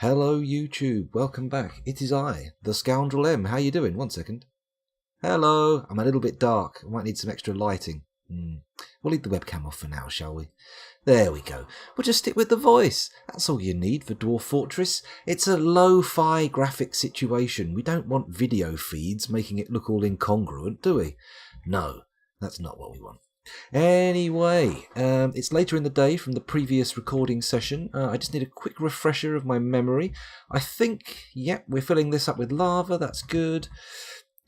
Hello YouTube, welcome back. It is I, the Scoundrel M. How you doing? 1 second. Hello, I'm a little bit dark. I might need some extra lighting. We'll leave the webcam off for now, shall we? There we go. We'll just stick with the voice. That's all you need for Dwarf Fortress. It's a lo-fi graphic situation. We don't want video feeds making it look all incongruent, do we? No, that's not what we want. Anyway, it's later in the day from the previous recording session. I just need a quick refresher of my memory. I think, yep, we're filling this up with lava. That's good.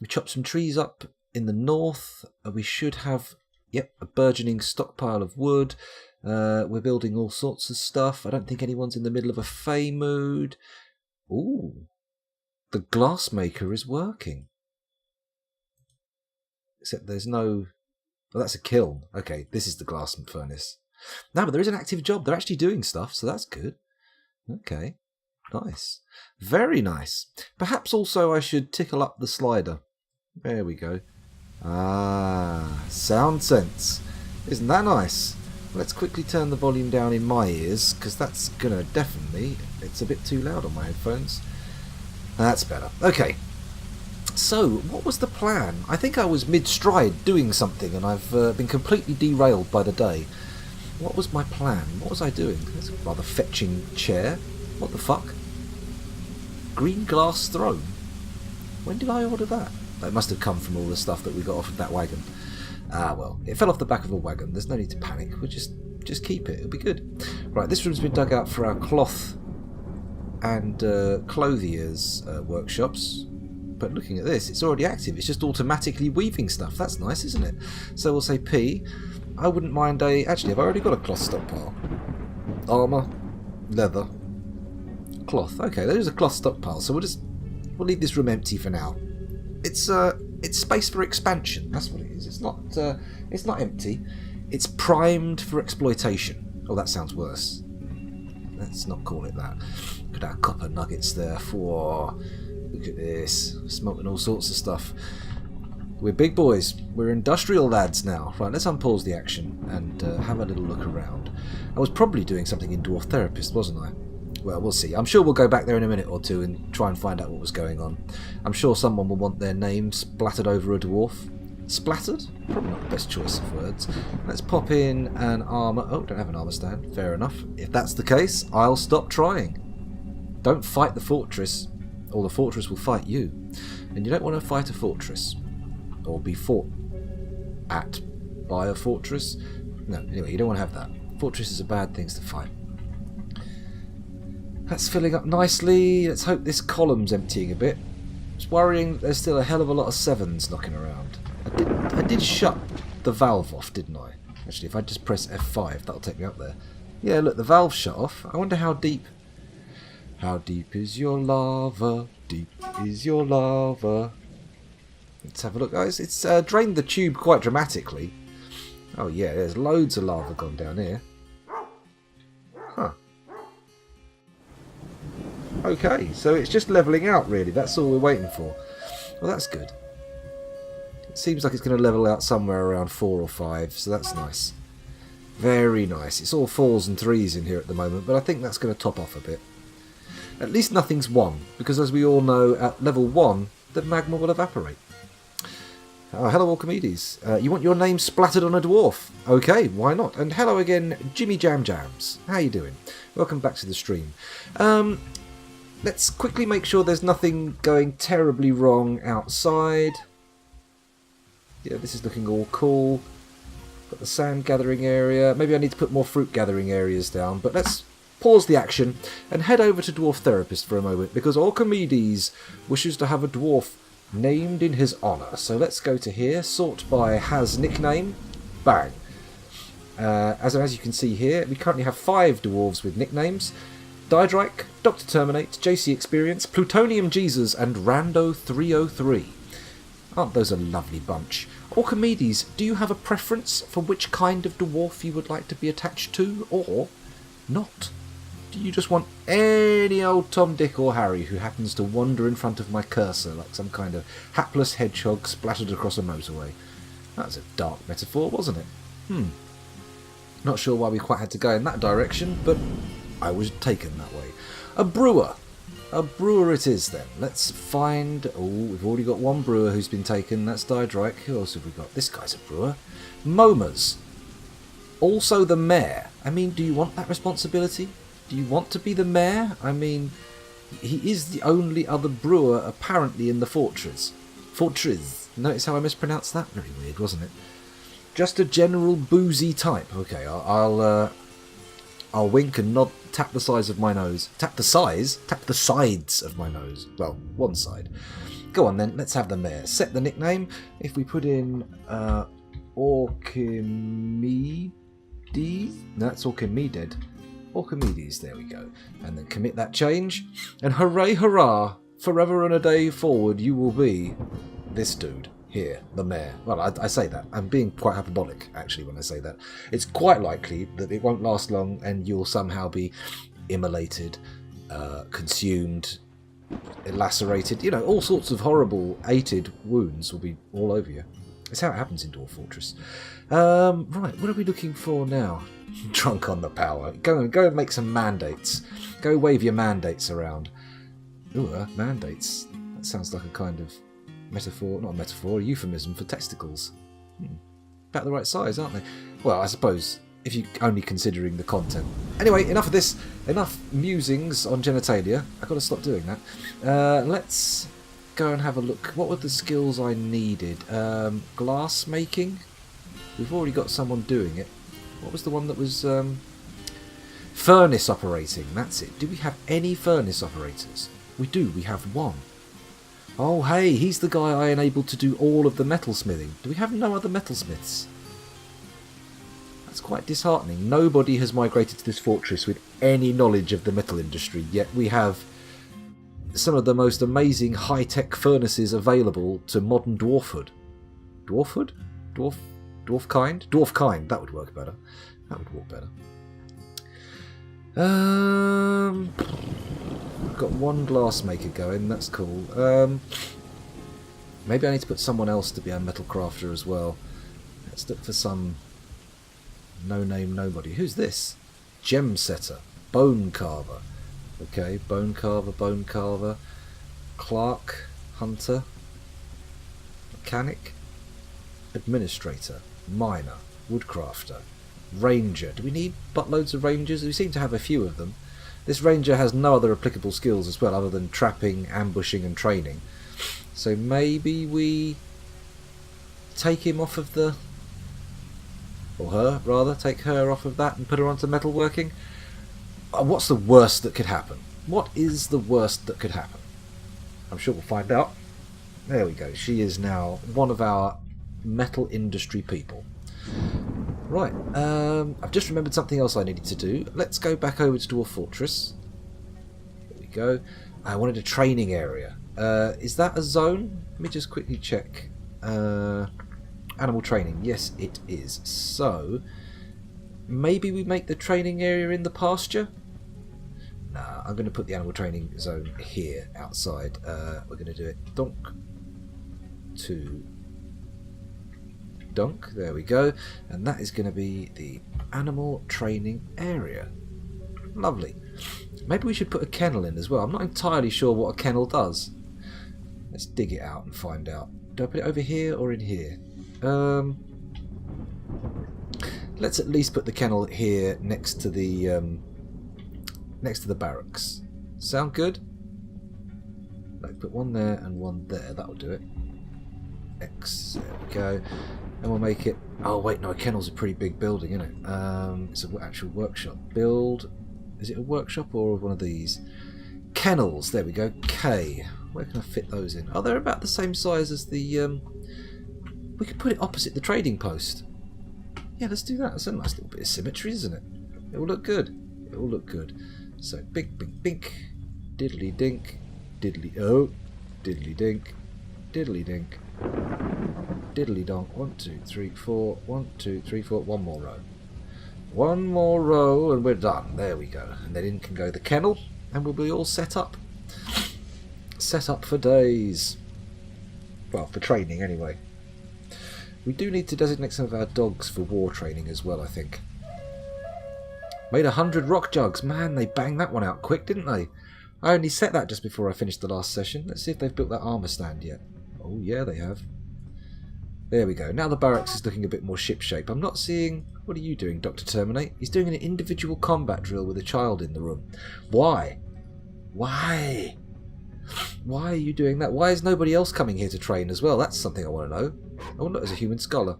We chopped some trees up in the north. We should have, yep, a burgeoning stockpile of wood. We're building all sorts of stuff. I don't think anyone's in the middle of a fey mood. Ooh, the glassmaker is working. Except there's no... Oh, that's a kiln. Okay, this is the glass furnace. No, but there is an active job. They're actually doing stuff, so that's good. Okay, nice. Very nice. Perhaps also I should tickle up the slider. There we go. Ah, sound sense. Isn't that nice? Let's quickly turn the volume down in my ears, because that's going to definitely... It's a bit too loud on my headphones. That's better. Okay. So, what was the plan? I think I was mid-stride doing something and I've been completely derailed by the day. What was my plan? What was I doing? That's a rather fetching chair. What the fuck? Green glass throne? When did I order that? That must have come from all the stuff that we got off of that wagon. Ah, well, it fell off the back of a wagon. There's no need to panic. We'll just keep it. It'll be good. Right, this room's been dug out for our cloth and clothier's workshops. But looking at this, it's already active. It's just automatically weaving stuff. That's nice, isn't it? So we'll say P. I wouldn't mind a... Actually, I've already got a cloth stockpile. Armour, leather, cloth. Okay, there's a cloth stockpile. So we'll leave this room empty for now. It's space for expansion. That's what it is. It's not empty. It's primed for exploitation. Oh, that sounds worse. Let's not call it that. Look at our copper nuggets there for... Look at this, smelting all sorts of stuff. We're big boys. We're industrial lads now. Right, let's unpause the action and have a little look around. I was probably doing something in Dwarf Therapist, wasn't I? Well, we'll see. I'm sure we'll go back there in a minute or two and try and find out what was going on. I'm sure someone will want their name splattered over a dwarf. Splattered? Probably not the best choice of words. Let's pop in an armour. Oh, don't have an armour stand. Fair enough. If that's the case, I'll stop trying. Don't fight the fortress, or the fortress will fight you. And you don't want to fight a fortress. Or be fought at by a fortress. No, anyway, you don't want to have that. Fortresses are bad things to fight. That's filling up nicely. Let's hope this column's emptying a bit. It's worrying there's still a hell of a lot of sevens knocking around. I did shut the valve off, didn't I? Actually, if I just press F5, that'll take me up there. Yeah, look, the valve's shut off. I wonder how deep... How deep is your lava? Deep is your lava. Let's have a look, guys. It's drained the tube quite dramatically. Oh yeah, there's loads of lava gone down here. Huh. Okay, so it's just levelling out, really. That's all we're waiting for. Well, that's good. It seems like it's going to level out somewhere around 4 or 5, so that's nice. Very nice. It's all 4s and 3s in here at the moment, but I think that's going to top off a bit. At least nothing's 1, because as we all know, at level 1, the magma will evaporate. Hello Archimedes. You want your name splattered on a dwarf? Okay, why not? And hello again, Jimmy Jam Jams. How you doing? Welcome back to the stream. Let's quickly make sure there's nothing going terribly wrong outside. Yeah, this is looking all cool. Got the sand gathering area. Maybe I need to put more fruit gathering areas down, but let's pause the action and head over to Dwarf Therapist for a moment, because Archimedes wishes to have a dwarf named in his honour. So let's go to here, sort by has nickname, bang. As you can see here, we currently have 5 dwarves with nicknames: Dydrike, Dr. Terminate, JC Experience, Plutonium Jesus, and Rando 303. Aren't those a lovely bunch? Archimedes, do you have a preference for which kind of dwarf you would like to be attached to, or not? Do you just want any old Tom, Dick or Harry who happens to wander in front of my cursor like some kind of hapless hedgehog splattered across a motorway? That was a dark metaphor, wasn't it? Not sure why we quite had to go in that direction, but I was taken that way. A brewer. A brewer it is then. Let's find... Oh, we've already got one brewer who's been taken. That's Diedrike. Who else have we got? This guy's a brewer. Momas. Also the mayor. I mean, do you want that responsibility? Do you want to be the mayor? I mean, he is the only other brewer apparently in the fortress. Fortress. Notice how I mispronounced that? Very weird, wasn't it? Just a general boozy type. Okay, I'll wink and nod, tap the size of my nose. Tap the sides of my nose. Well, one side. Go on then, let's have the mayor. Set the nickname. If we put in Orchimedes. No, that's Orchimedes. Orchimedes, there we go. And then commit that change. And hooray, hurrah! Forever and a day forward, you will be this dude here, the mayor. Well, I say that. I'm being quite hyperbolic, actually, when I say that. It's quite likely that it won't last long and you'll somehow be immolated, consumed, lacerated. You know, all sorts of horrible, ated wounds will be all over you. It's how it happens in Dwarf Fortress. Right, what are we looking for now? Drunk on the power. Go and make some mandates. Go wave your mandates around. Ooh, mandates. That sounds like a kind of metaphor, not a metaphor, a euphemism for testicles. About the right size, aren't they? Well, I suppose, if you're only considering the content. Anyway, enough of this. Enough musings on genitalia. I've got to stop doing that. Let's go and have a look. What were the skills I needed? Glass making? We've already got someone doing it. What was the one that was... furnace operating, that's it. Do we have any furnace operators? We do, we have one. Oh, hey, he's the guy I enabled to do all of the metalsmithing. Do we have no other metalsmiths? That's quite disheartening. Nobody has migrated to this fortress with any knowledge of the metal industry, yet we have some of the most amazing high-tech furnaces available to modern dwarfhood. Dwarfhood? Dwarfkind? Dwarfkind, that would work better. That would work better. I've got one glassmaker going, that's cool. Maybe I need to put someone else to be a metal crafter as well. Let's look for some no-name nobody. Who's this? Gem setter. Bone carver. Okay, bone carver. Clerk. Hunter. Mechanic. Administrator. Miner. Woodcrafter. Ranger. Do we need buttloads of rangers? We seem to have a few of them. This ranger has no other applicable skills as well other than trapping, ambushing and training. So maybe we take him off of the... or her, rather. Take her off of that and put her onto metalworking. What's the worst that could happen? What is the worst that could happen? I'm sure we'll find out. There we go. She is now one of our metal industry people. Right, I've just remembered something else I needed to do. Let's go back over to Dwarf Fortress. There we go. I wanted a training area. Is that a zone? Let me just quickly check. Animal training. Yes, it is. So, maybe we make the training area in the pasture? Nah, I'm going to put the animal training zone here, outside. We're going to do it donk to donk, there we go, and that is going to be the animal training area. Lovely. Maybe we should put a kennel in as well. I'm not entirely sure what a kennel does. Let's dig it out and find out. Do I put it over here or in here? Let's at least put the kennel here next to the barracks. Sound good? Like put one there and one there. That'll do it. X. There we go. And we'll make it... oh wait, no, a kennel's a pretty big building, isn't it? It's an actual workshop. Build... is it a workshop or one of these? Kennels, there we go. K. Where can I fit those in? Oh, they're about the same size as the... we could put it opposite the trading post. Yeah, let's do that. That's a nice little bit of symmetry, isn't it? It will look good. It will look good. So, bink, bink, bink. Diddly dink. Diddly... oh. Diddly dink. Diddly dink. Diddly donk. 1, 2, 3, 4. 1, 2, 3, 4. One more row. One more row and we're done. There we go. And then in can go the kennel and we'll be all set up. Set up for days. Well, for training anyway. We do need to designate some of our dogs for war training as well, I think. Made 100 rock jugs. Man, they banged that one out quick, didn't they? I only set that just before I finished the last session. Let's see if they've built that armour stand yet. Oh, yeah, they have. There we go. Now the barracks is looking a bit more shipshape. I'm not seeing... What are you doing, Dr. Terminate? He's doing an individual combat drill with a child in the room. Why? Why? Why are you doing that? Why is nobody else coming here to train as well? That's something I want to know. Oh, look, there's a human scholar.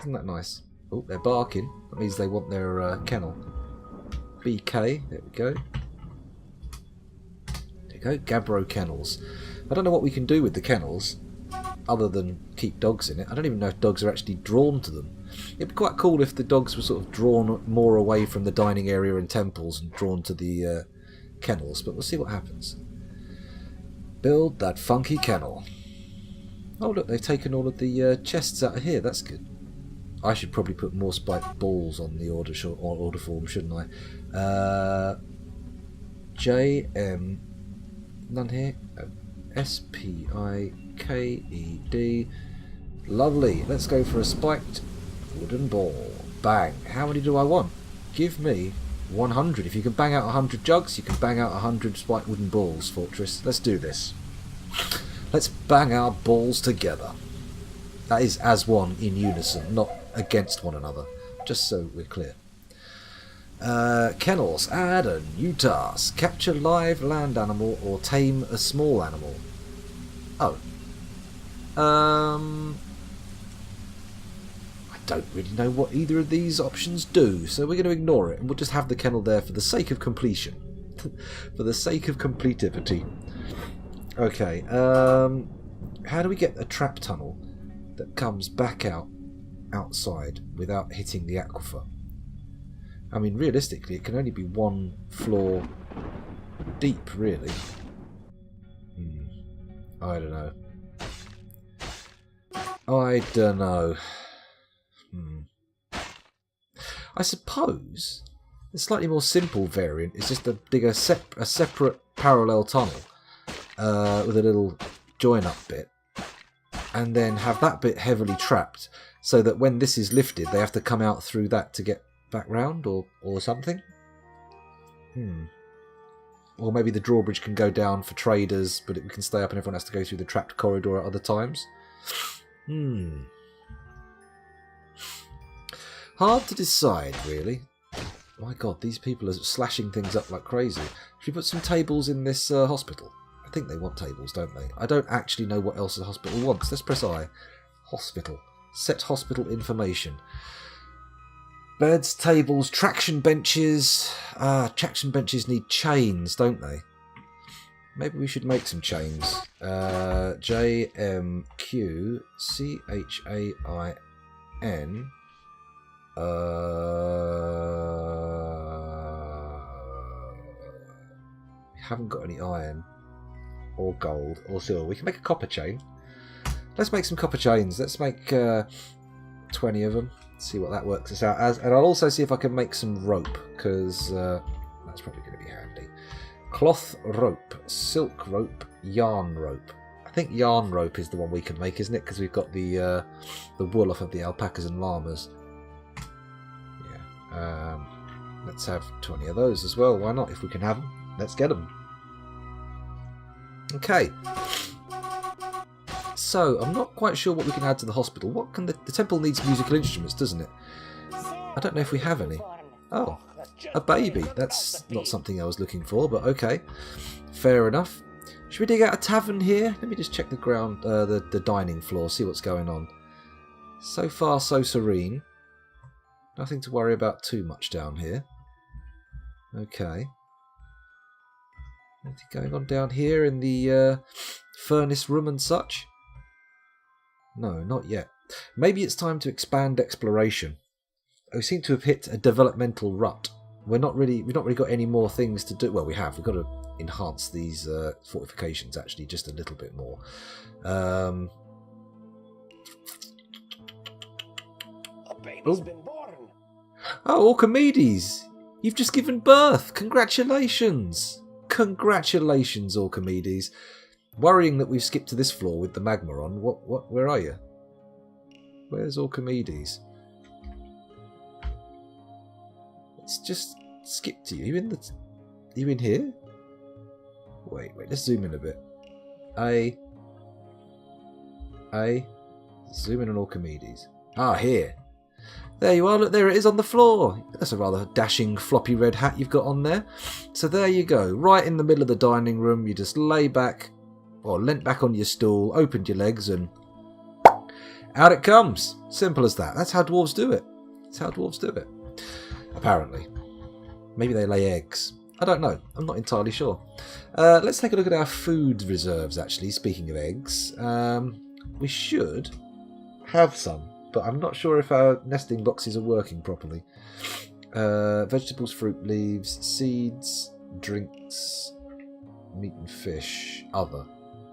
Isn't that nice? Oh, they're barking. That means they want their kennel. BK. There we go. There you go. Gabbro kennels. I don't know what we can do with the kennels other than keep dogs in it. I don't even know if dogs are actually drawn to them. It'd be quite cool if the dogs were sort of drawn more away from the dining area and temples and drawn to the kennels, but we'll see what happens. Build that funky kennel. Oh look, they've taken all of the chests out of here. That's good. I should probably put more spiked balls on the order form, shouldn't I? JM, none here. SPIKED. Lovely. Let's go for a spiked wooden ball. Bang. How many do I want? Give me 100. If you can bang out 100 jugs, you can bang out 100 spiked wooden balls, Fortress. Let's do this. Let's bang our balls together. That is as one in unison, not against one another. Just so we're clear. Kennels. Add a new task. Capture live land animal or tame a small animal. Oh. I don't really know what either of these options do, so we're going to ignore it and we'll just have the kennel there for the sake of completion. For the sake of completivity. Okay, how do we get a trap tunnel that comes back outside without hitting the aquifer? I mean, realistically, it can only be one floor deep, really. I don't know. I don't know. I suppose the slightly more simple variant is just to dig a separate parallel tunnel with a little join-up bit, and then have that bit heavily trapped, so that when this is lifted, they have to come out through that to get back round, or something. Or maybe the drawbridge can go down for traders, but it can stay up and everyone has to go through the trapped corridor at other times. Hard to decide, really. My god, these people are slashing things up like crazy. Should we put some tables in this hospital? I think they want tables, don't they? I don't actually know what else the hospital wants. Let's press I. Hospital. Set hospital information. Beds, tables, traction benches. Traction benches need chains, don't they? Maybe we should make some chains. JMQCHAIN. We haven't got any iron or gold or silver. We can make a copper chain. Let's make some copper chains. Let's make 20 of them. See what that works us out as. And I'll also see if I can make some rope, because that's probably going to be handy. Cloth rope, silk rope, yarn rope. I think yarn rope is the one we can make, isn't it? Because we've got the wool off of the alpacas and llamas. Yeah. Let's have 20 of those as well. Why not? If we can have them, let's get them. Okay. So, I'm not quite sure what we can add to the hospital. What can the temple needs musical instruments, doesn't it? I don't know if we have any. Oh, a baby. That's not something I was looking for, but okay. Fair enough. Should we dig out a tavern here? Let me just check the ground, the dining floor, see what's going on. So far, so serene. Nothing to worry about too much down here. Okay. Anything going on down here in the furnace room and such? No, not yet. Maybe it's time to expand exploration. We seem to have hit a developmental rut. We've not really got any more things to do. Well, we have. We've got to enhance these fortifications actually just a little bit more. A baby's been born. Oh, Orchimedes! You've just given birth. Congratulations! Congratulations, Orchimedes. Worrying that we've skipped to this floor with the magma on. Where are you? Where's Orchimedes? It's just skip to you. Are you in here? Wait, let's zoom in a bit. Zoom in on Archimedes. Ah, here. There you are, look, there it is on the floor. That's a rather dashing floppy red hat you've got on there. So there you go, right in the middle of the dining room, you just lay back, or leant back on your stool, opened your legs, and out it comes. Simple as that. That's how dwarves do it. That's how dwarves do it. Apparently. Maybe they lay eggs. I don't know. I'm not entirely sure. Let's take a look at our food reserves, actually, speaking of eggs. We should have some, but I'm not sure if our nesting boxes are working properly. Vegetables, fruit, leaves, seeds, drinks, meat and fish, other.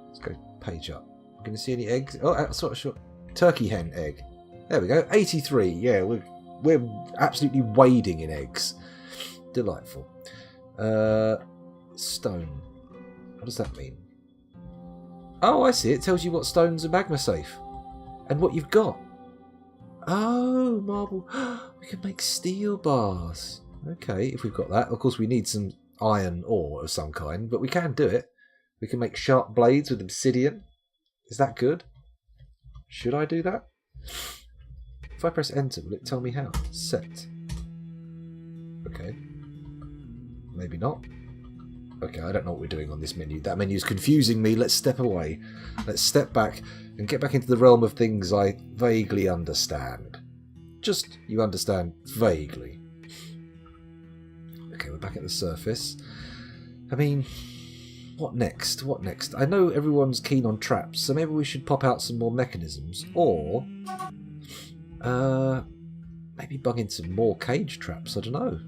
Let's go page up. I'm going to see any eggs. Oh, sort of short. Turkey hen egg. There we go. 83. Yeah, we're absolutely wading in eggs. Delightful. Stone. What does that mean? Oh, I see. It tells you what stones are magma safe. And what you've got. Oh, marble. We can make steel bars. Okay, if we've got that. Of course, we need some iron ore of some kind, but we can do it. We can make sharp blades with obsidian. Is that good? Should I do that? If I press enter, will it tell me how? Set. Okay. Maybe not. Okay, I don't know what we're doing on this menu. That menu's confusing me. Let's step away. Let's step back and get back into the realm of things I vaguely understand. Just, you understand, vaguely. Okay, we're back at the surface. I mean, what next? What next? I know everyone's keen on traps, so maybe we should pop out some more mechanisms. Or, maybe bung in some more cage traps. I don't know.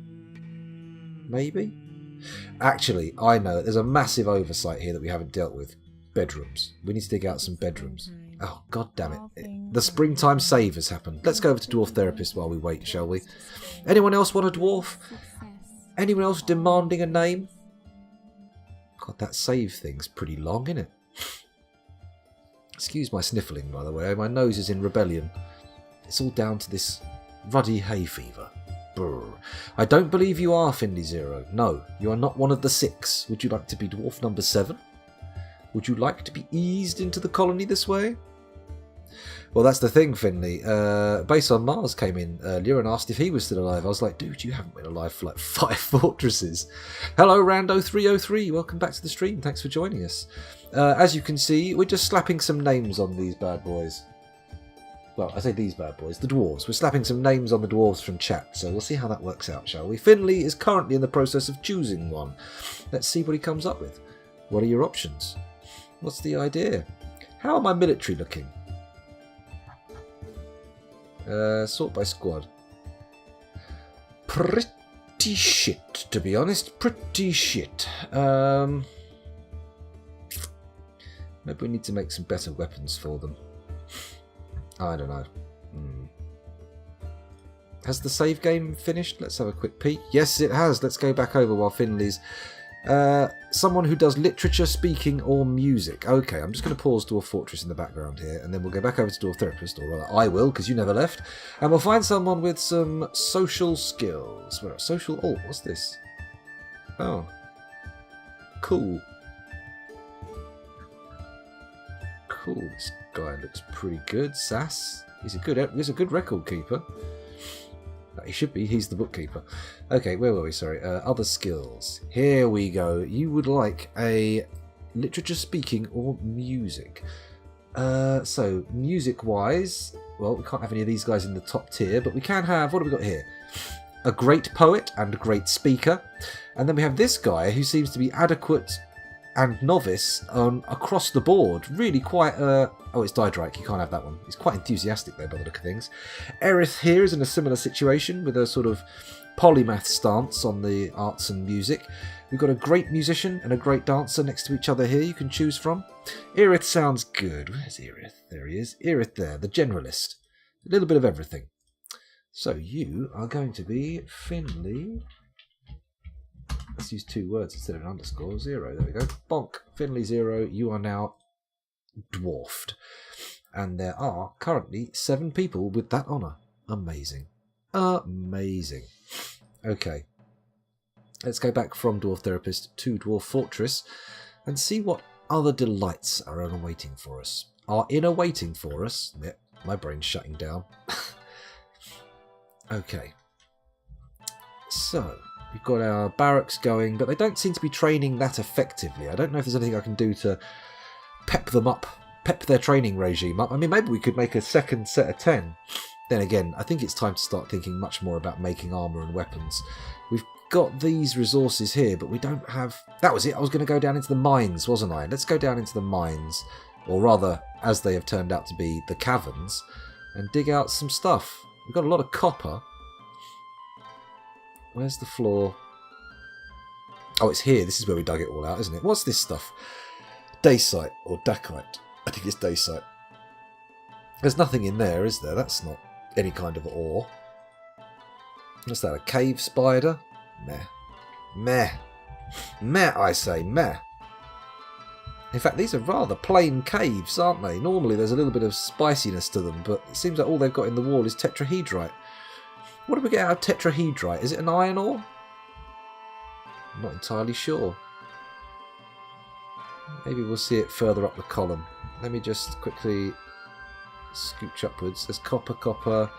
Maybe? Actually, I know there's a massive oversight here that we haven't dealt with. Bedrooms. We need to dig out some bedrooms. Oh, god damn it. The springtime save has happened. Let's go over to Dwarf Therapist while we wait, shall we? Anyone else want a dwarf? Anyone else demanding a name? God, that save thing's pretty long, isn't it? Excuse my sniffling, by the way. My nose is in rebellion. It's all down to this ruddy hay fever. Brr. I don't believe you are Finley Zero. No, you are not one of the 6. Would you like to be dwarf number 7? Would you like to be eased into the colony this way? Well, that's the thing, Finley. Base on Mars came in earlier and asked if he was still alive. I was like, dude, you haven't been alive for like 5 fortresses. Hello, Rando303. Welcome back to the stream. Thanks for joining us. As you can see, we're just slapping some names on these bad boys. Well, I say these bad boys, the dwarves. We're slapping some names on the dwarves from chat, so we'll see how that works out, shall we? Finley is currently in the process of choosing one. Let's see what he comes up with. What are your options? What's the idea? How am I military looking? Sort by squad. Pretty shit, to be honest. Pretty shit. Maybe we need to make some better weapons for them. I don't know. Has the save game finished? Let's have a quick peek. Yes, it has. Let's go back over while Finley's... someone who does literature, speaking, or music. Okay, I'm just going to pause Dwarf Fortress in the background here, and then we'll go back over to Dwarf Therapist, or rather I will, because you never left, and we'll find someone with some social skills. Well, social... Oh, what's this? Oh. Cool. Cool. This guy looks pretty good. Sass. He's a good record keeper. He should be. He's the bookkeeper. Okay, where were we? Sorry. Other skills. Here we go. You would like a literature, speaking, or music. So, music-wise, well, we can't have any of these guys in the top tier, but we can have... What have we got here? A great poet and a great speaker. And then we have this guy who seems to be adequate and novice across the board. Really quite... Oh, it's Didrike. You can't have that one. He's quite enthusiastic, though, by the look of things. Aerith here is in a similar situation with a sort of polymath stance on the arts and music. We've got a great musician and a great dancer next to each other here you can choose from. Aerith sounds good. Where's Aerith? There he is. Aerith there, the generalist. A little bit of everything. So you are going to be Finley... Let's use 2 words instead of an underscore. 0. There we go. Bonk. Finley 0. You are now dwarfed. And there are currently 7 people with that honour. Amazing. Amazing. Okay. Let's go back from Dwarf Therapist to Dwarf Fortress and see what other delights are awaiting for us. Are in awaiting for us. Yep, my brain's shutting down. Okay. So, we've got our barracks going, but they don't seem to be training that effectively. I don't know if there's anything I can do to pep them up, pep their training regime up. I mean, maybe we could make a second set of 10. Then again, I think it's time to start thinking much more about making armour and weapons. We've got these resources here, but we don't have... That was it. I was going to go down into the mines, wasn't I? Let's go down into the mines, or rather, as they have turned out to be, the caverns, and dig out some stuff. We've got a lot of copper. Where's the floor? Oh, it's here. This is where we dug it all out, isn't it? What's this stuff? Dacite or dacite. I think it's dacite. There's nothing in there, is there? That's not any kind of ore. What's that? A cave spider? Meh. Meh. Meh, I say. Meh. In fact, these are rather plain caves, aren't they? Normally there's a little bit of spiciness to them, but it seems like all they've got in the wall is tetrahedrite. What do we get out of tetrahedrite? Is it an iron ore? I'm not entirely sure. Maybe we'll see it further up the column. Let me just quickly scooch upwards. There's copper, copper.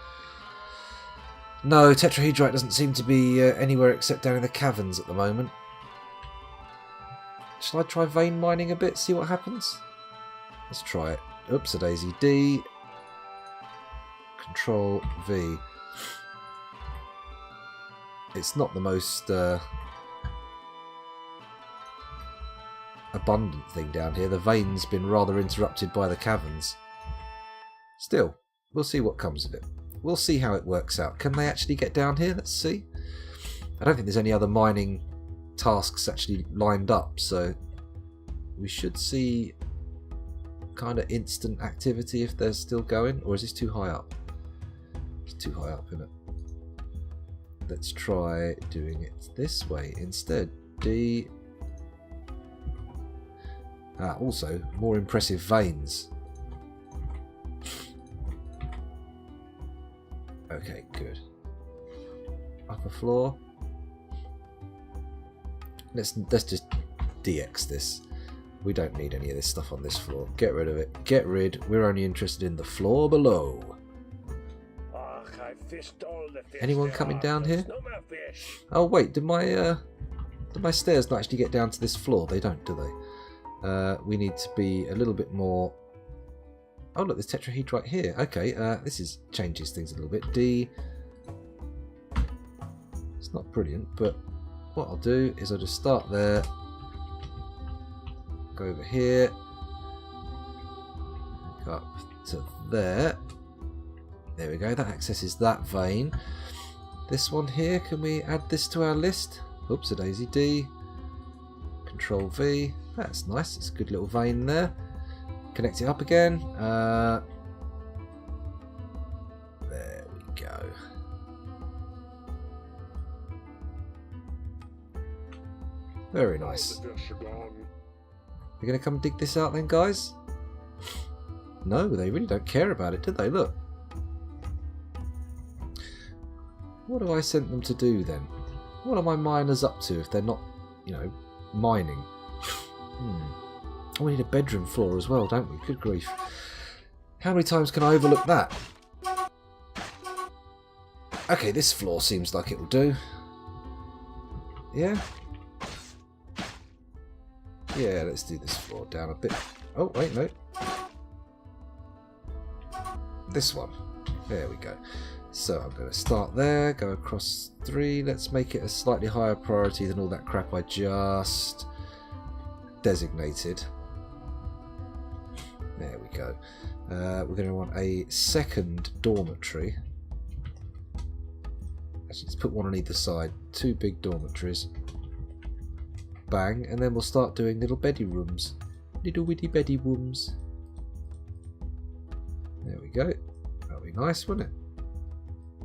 No, tetrahedrite doesn't seem to be anywhere except down in the caverns at the moment. Shall I try vein mining a bit, see what happens? Let's try it. Oops, a daisy. D. Control V. It's not the most abundant thing down here. The vein's been rather interrupted by the caverns. Still, we'll see what comes of it. We'll see how it works out. Can they actually get down here? Let's see. I don't think there's any other mining tasks actually lined up, so we should see kind of instant activity if they're still going. Or is this too high up? It's too high up, isn't it? Let's try doing it this way instead. D. Also, more impressive veins. Okay, good. Upper floor. Let's just DX this. We don't need any of this stuff on this floor. Get rid of it. Get rid. We're only interested in the floor below. Anyone coming down here? Oh wait, did my stairs not actually get down to this floor? They don't, do they? We need to be a little bit more... Oh look, there's tetrahedrite here. Okay, this changes things a little bit. D. It's not brilliant, but what I'll do is I'll just start there. Go over here. Go up to there. There we go, that accesses that vein. This one here, can we add this to our list? Oops, a daisy. D. Control V. That's nice, it's a good little vein there. Connect it up again. There we go. Very nice. You're going to come dig this out then, guys? No, they really don't care about it, do they? Look. What do I send them to do then? What are my miners up to if they're not, you know, mining? Oh, we need a bedroom floor as well, don't we? Good grief. How many times can I overlook that? Okay, this floor seems like it will do. Yeah? Yeah, let's do this floor down a bit. Oh, wait, no. This one. There we go. So I'm going to start there, go across 3. Let's make it a slightly higher priority than all that crap I just designated. There we go. We're going to want a second dormitory. Actually, let's put one on either side. 2 big dormitories. Bang, and then we'll start doing little beddy rooms. Little witty beddy rooms. There we go. That'll be nice, wouldn't it?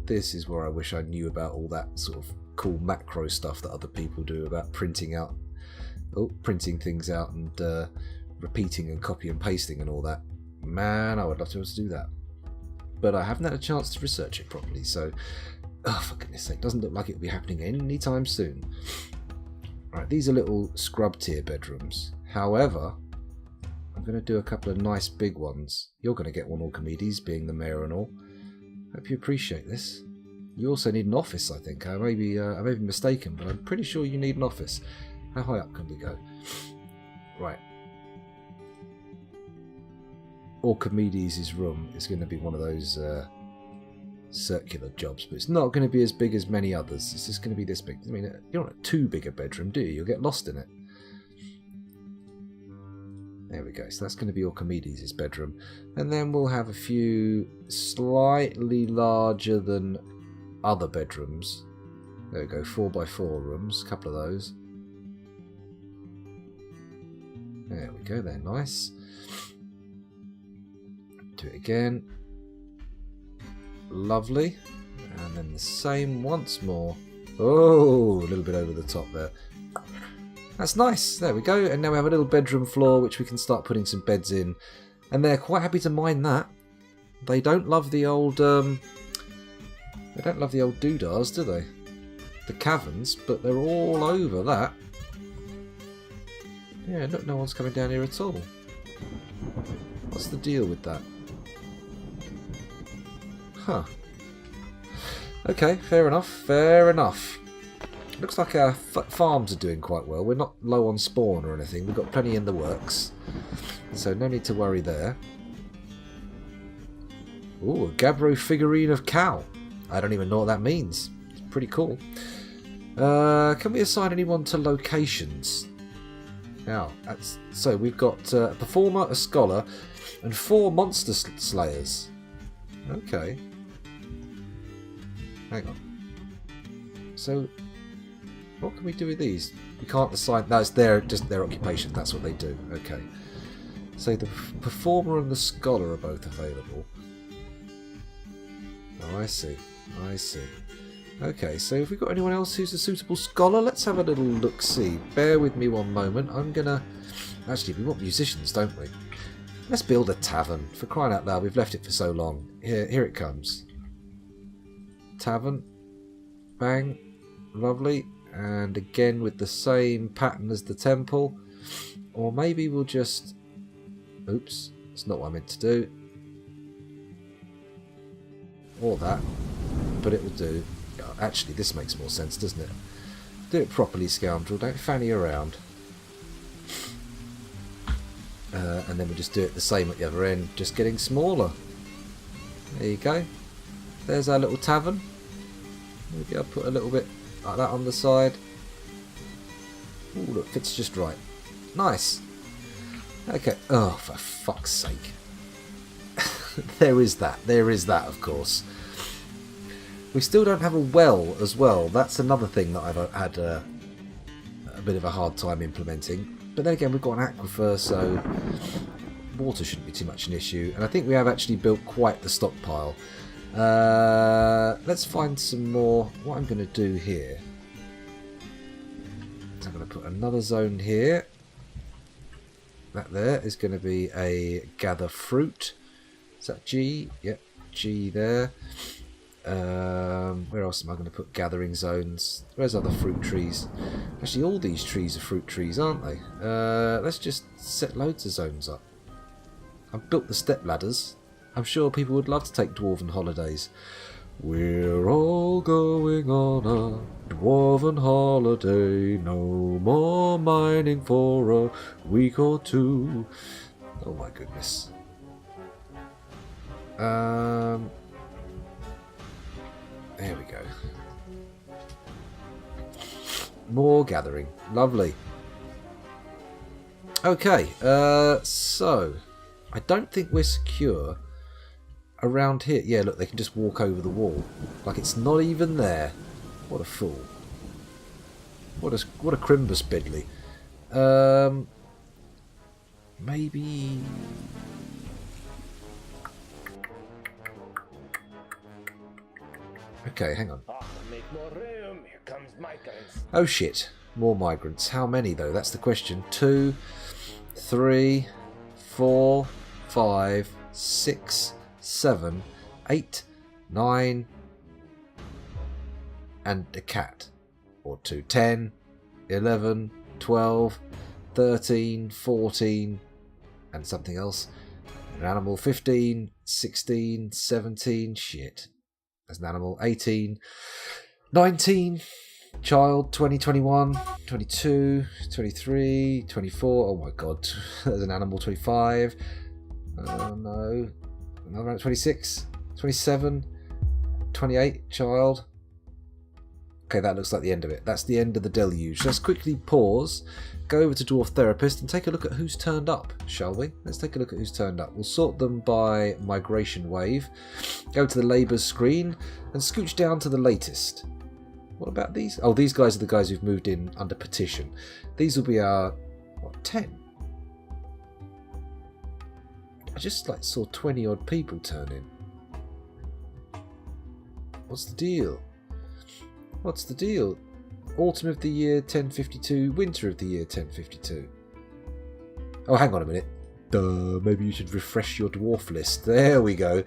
This is where I wish I knew about all that sort of cool macro stuff that other people do about printing things out and repeating and copy and pasting and all that. Man, I would love to be able to do that. But I haven't had a chance to research it properly, so... Oh, for goodness sake, doesn't look like it'll be happening anytime soon. Right, these are little scrub tier bedrooms. However, I'm going to do a couple of nice big ones. You're going to get one, Archimedes, being the mayor and all. Hope you appreciate this. You also need an office, I think. I may be mistaken, but I'm pretty sure you need an office. How high up can we go? Right. Archimedes' room is going to be one of those circular jobs, but it's not going to be as big as many others. It's just going to be this big. I mean, you don't want too big a bedroom, do you? You'll get lost in it. There we go. So that's going to be Archimedes' bedroom. And then we'll have a few slightly larger than other bedrooms. There we go. 4x4 rooms. A couple of those. There we go. They're nice. Do it again. Lovely. And then the same once more. Oh, a little bit over the top there. That's nice. There we go. And now we have a little bedroom floor which we can start putting some beds in. And they're quite happy to mind that. They don't love the old doodahs, do they? The caverns, but they're all over that. Yeah, look, no one's coming down here at all. What's the deal with that? Huh. Okay, fair enough, fair enough. Looks like our farms are doing quite well. We're not low on spawn or anything. We've got plenty in the works. So no need to worry there. Ooh, a Gabbro figurine of Cal. I don't even know what that means. It's pretty cool. Can we assign anyone to locations? Now, so we've got a performer, a scholar, and 4 monster slayers. Okay. Hang on. So, what can we do with these? We can't assign. That's just their occupation. That's what they do. Okay. So the performer and the scholar are both available. Oh, I see. I see. Okay, so have we got anyone else who's a suitable scholar? Let's have a little look-see. Bear with me one moment. I'm gonna... Actually, we want musicians, don't we? Let's build a tavern. For crying out loud, we've left it for so long. Here it comes. Tavern. Bang. Lovely. And again with the same pattern as the temple. Or maybe we'll just... Oops. It's not what I meant to do. Or that. But it will do. Actually, this makes more sense, doesn't it? Do it properly, scoundrel. Don't fanny around. And then we just do it the same at the other end, just getting smaller. There you go. There's our little tavern. Maybe I'll put a little bit like that on the side. Ooh, look, fits just right. Nice. Okay. Oh, for fuck's sake. There is that. There is that, of course. We still don't have a well as well. That's another thing that I've had a bit of a hard time implementing. But then again, we've got an aquifer, so water shouldn't be too much an issue. And I think we have actually built quite the stockpile. Let's find some more. What I'm going to do here is I'm going to put another zone here. That there is going to be a gather fruit. Is that G? Yep, G there. Where else am I going to put gathering zones? Where's other fruit trees? Actually, all these trees are fruit trees, aren't they? Let's just set loads of zones up. I've built the step ladders. I'm sure people would love to take dwarven holidays. We're all going on a dwarven holiday. No more mining for a week or two. Oh my goodness. There we go. More gathering. Lovely. Okay, so I don't think we're secure around here. Yeah, look, they can just walk over the wall. Like it's not even there. What a fool. What a Crimbus Bidley. Maybe... Okay, hang on. Make more room. Here comes migrants. Oh shit. More migrants. How many though? That's the question. 2, 3, 4, 5, 6, 7, 8, 9, and a cat. Or 2. 10, 11, 12, 13, 14, and something else. An animal 15, 16, 17, shit. As an animal 18, 19, child 20, 21, 22, 23, 24, oh my god, as an animal 25, oh no, another 26, 27, 28, child. Okay, that looks like the end of it. That's the end of the deluge. Let's quickly pause, go over to Dwarf Therapist and take a look at who's turned up, shall we? Let's take a look at who's turned up. We'll sort them by migration wave, go to the labours screen and scooch down to the latest. What about these? Oh, these guys are the guys who've moved in under petition. These will be our, what, 10? I just saw 20 odd people turn in. What's the deal? What's the deal? Autumn of the year 1052, winter of the year 1052. Oh, hang on a minute. Maybe you should refresh your dwarf list. There we go.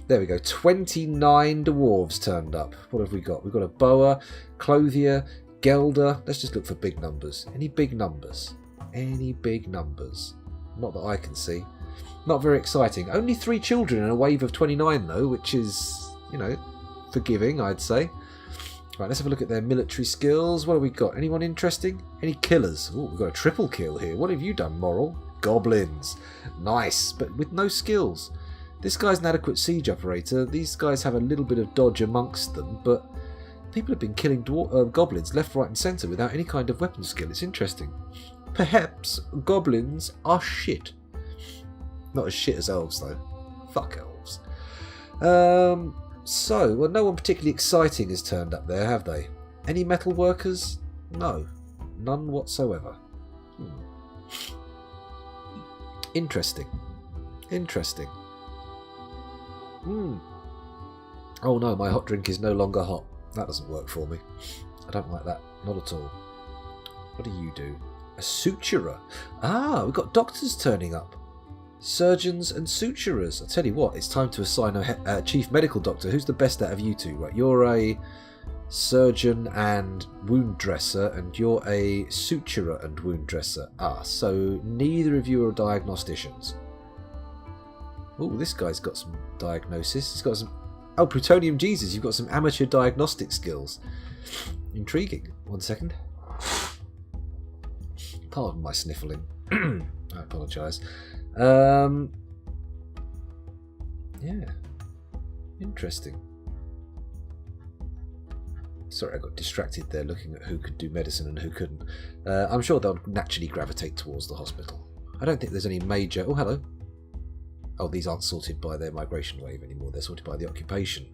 There we go. 29 dwarves turned up. What have we got? We've got a boa, clothier, gelder. Let's just look for big numbers. Any big numbers? Any big numbers? Not that I can see. Not very exciting. Only 3 children in a wave of 29 though, which is, you know, forgiving, I'd say. Right, let's have a look at their military skills. What have we got? Anyone interesting? Any killers? Oh, we've got a triple kill here. What have you done, Moral? Goblins. Nice, but with no skills. This guy's an adequate siege operator. These guys have a little bit of dodge amongst them, but people have been killing goblins left, right and centre without any kind of weapon skill. It's interesting. Perhaps goblins are shit. Not as shit as elves, though. Fuck elves. So, well, no one particularly exciting has turned up there, have they? Any metal workers? No. None whatsoever. Interesting. Interesting. Oh no, my hot drink is no longer hot. That doesn't work for me. I don't like that. Not at all. What do you do? A suturer. Ah, we've got doctors turning up. Surgeons and suturers. I'll tell you what, it's time to assign a chief medical doctor. Who's the best out of you two? Right, you're a surgeon and wound dresser, and you're a suturer and wound dresser. Ah, so neither of you are diagnosticians. Oh, this guy's got some diagnosis. He's got some... Oh, Plutonium Jesus, you've got some amateur diagnostic skills. Intriguing. 1 second. Pardon my sniffling. I apologise. Yeah. Interesting. Sorry, I got distracted there looking at who could do medicine and who couldn't. I'm sure they'll naturally gravitate towards the hospital. I don't think there's any major... Oh, hello. Oh, these aren't sorted by their migration wave anymore. They're sorted by the occupation.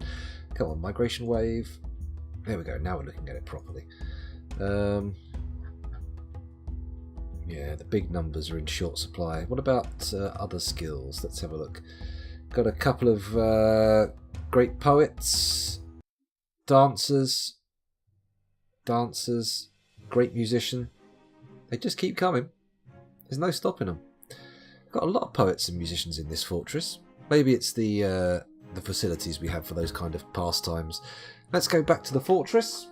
Come on, migration wave. There we go. Now we're looking at it properly. Yeah, the big numbers are in short supply. What about other skills? Let's have a look. Got a couple of great poets, dancers, great musician. They just keep coming. There's no stopping them. Got a lot of poets and musicians in this fortress. Maybe it's the facilities we have for those kind of pastimes. Let's go back to the fortress.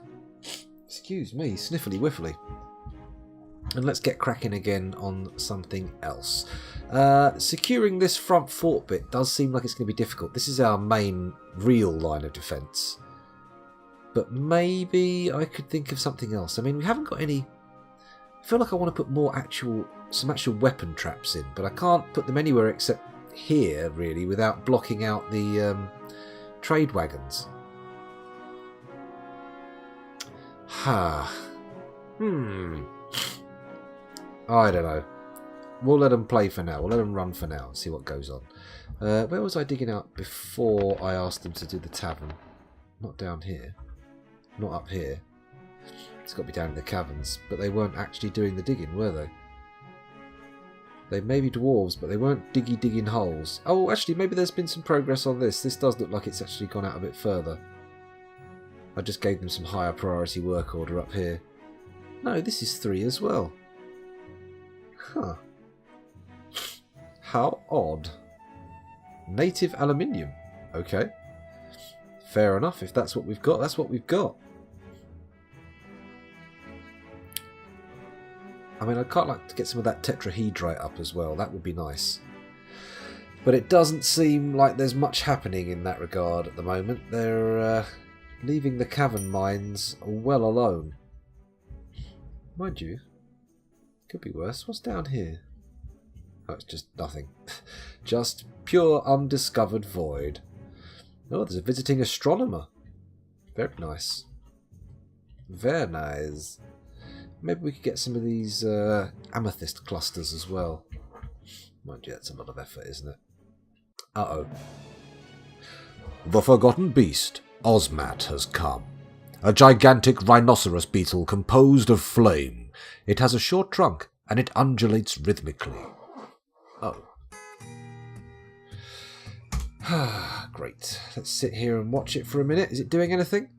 Excuse me, sniffly whiffly. And let's get cracking again on something else. Securing this front fort bit does seem like it's going to be difficult. This is our main real line of defence. But maybe I could think of something else. I mean, we haven't got any... I feel like I want to put some actual weapon traps in, but I can't put them anywhere except here, really, without blocking out the trade wagons. I don't know. We'll let them play for now. We'll let them run for now and see what goes on. Where was I digging out before I asked them to do the tavern? Not down here. Not up here. It's got to be down in the caverns. But they weren't actually doing the digging, were they? They may be dwarves, but they weren't digging holes. Oh, actually, maybe there's been some progress on this. This does look like it's actually gone out a bit further. I just gave them some higher priority work order up here. No, this is 3 as well. Huh. How odd. Native aluminium. Okay. Fair enough. If that's what we've got, that's what we've got. mean, I'd quite like to get some of that tetrahedrite up as well. That would be nice. But it doesn't seem like there's much happening in that regard at the moment. They're leaving the cavern mines well alone. Mind you, could be worse. What's down here? Oh, it's just nothing. Just pure undiscovered void. Oh, there's a visiting astronomer. Very nice. Very nice. Maybe we could get some of these amethyst clusters as well. Mind you, that's a lot of effort, isn't it? Uh-oh. The forgotten beast, Ozmat, has come. A gigantic rhinoceros beetle composed of flame. It has a short trunk, and it undulates rhythmically. Oh. Great. Let's sit here and watch it for a minute. Is it doing anything?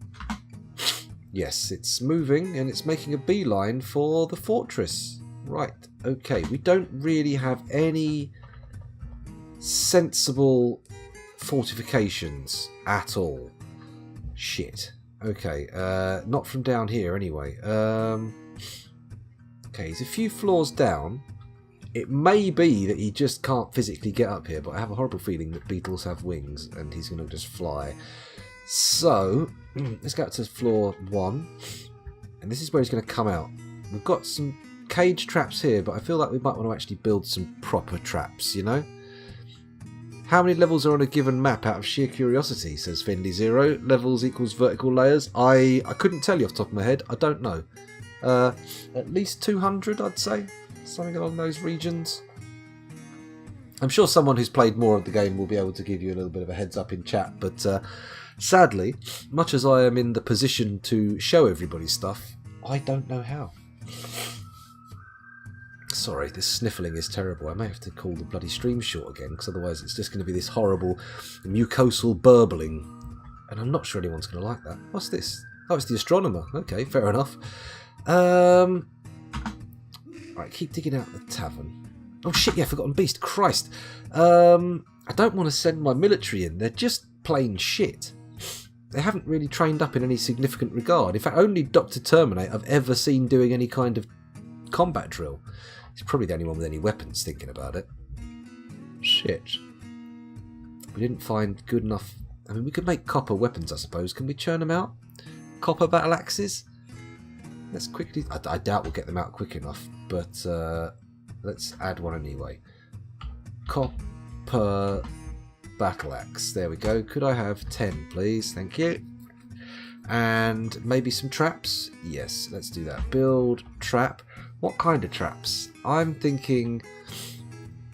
Yes, it's moving, and it's making a beeline for the fortress. Right, okay. We don't really have any sensible fortifications at all. Shit. Okay, not from down here anyway. Okay, he's a few floors down. It may be that he just can't physically get up here, but I have a horrible feeling that beetles have wings and he's going to just fly. So, let's go up to floor 1. And this is where he's going to come out. We've got some cage traps here, but I feel like we might want to actually build some proper traps, you know? How many levels are on a given map out of sheer curiosity, says Fendi Zero. Levels equals vertical layers. I couldn't tell you off the top of my head. I don't know. At least 200, I'd say. Something along those regions. I'm sure someone who's played more of the game will be able to give you a little bit of a heads up in chat, but sadly, much as I am in the position to show everybody stuff, I don't know how. Sorry, this sniffling is terrible. I may have to call the bloody stream short again, because otherwise it's just going to be this horrible mucosal burbling. And I'm not sure anyone's going to like that. What's this? Oh, it's the astronomer. Okay, fair enough. Right, keep digging out the tavern. Oh shit, yeah, Forgotten Beast. Christ. I don't want to send my military in. They're just plain shit. They haven't really trained up in any significant regard. In fact, only Dr. Terminate I've ever seen doing any kind of combat drill. He's probably the only one with any weapons, thinking about it. Shit. We didn't find good enough... I mean, we could make copper weapons, I suppose. Can we churn them out? Copper battle axes? Let's quickly... I doubt we'll get them out quick enough, but let's add one anyway. Copper battle axe. There we go. Could I have 10, please? Thank you. And maybe some traps? Yes, let's do that. Build trap. What kind of traps? I'm thinking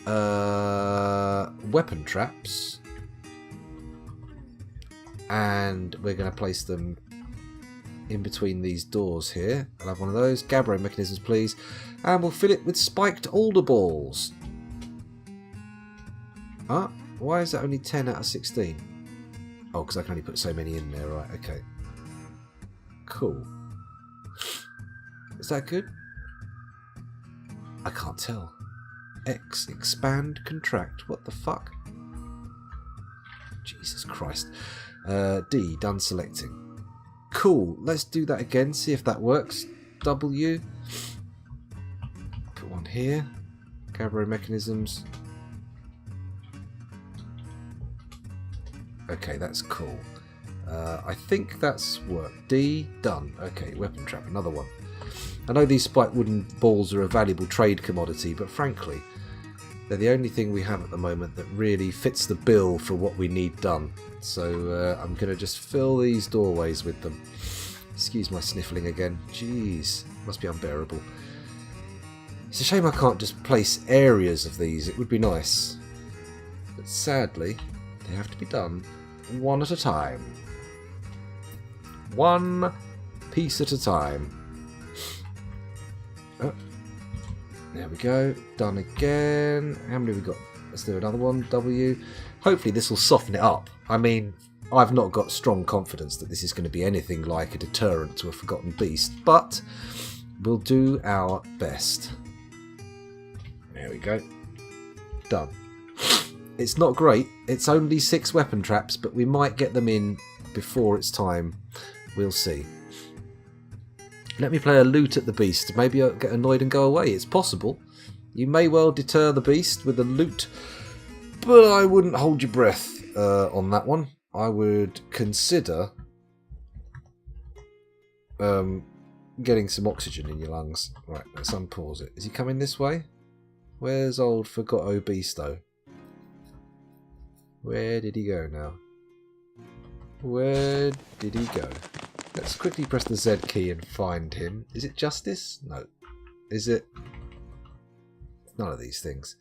weapon traps. And we're going to place them in between these doors here. I'll have one of those. Gabbro mechanisms, please. And we'll fill it with spiked alder balls. Ah, why is that only 10 out of 16? Oh, because I can only put so many in there, right? Okay. Cool. Is that good? I can't tell. X, expand, contract. What the fuck? Jesus Christ. D, done selecting. Cool. Let's do that again. See if that works. W. Put one here. Gabbro mechanisms. Okay, that's cool. I think that's worked. D, done. Okay, weapon trap, another one. I know these spiked wooden balls are a valuable trade commodity, but frankly, they're the only thing we have at the moment that really fits the bill for what we need done. So I'm going to just fill these doorways with them. Excuse my sniffling again. Jeez, must be unbearable. It's a shame I can't just place areas of these. It would be nice. But sadly, they have to be done one at a time. One piece at a time. Oh, there we go. Done again. How many have we got? Let's do another one. W. Hopefully this will soften it up. I mean, I've not got strong confidence that this is going to be anything like a deterrent to a Forgotten Beast, but we'll do our best. There we go. Done. It's not great. It's only 6 weapon traps, but we might get them in before it's time. We'll see. Let me play a loot at the beast. Maybe I'll get annoyed and go away. It's possible. You may well deter the beast with a loot, but I wouldn't hold your breath on that one. I would consider getting some oxygen in your lungs. Right, let's unpause it. Is he coming this way? Where's old Forgotto Beasto? Where did he go now? Where did he go? Let's quickly press the Z key and find him. Is it Justice? No. Is it? None of these things.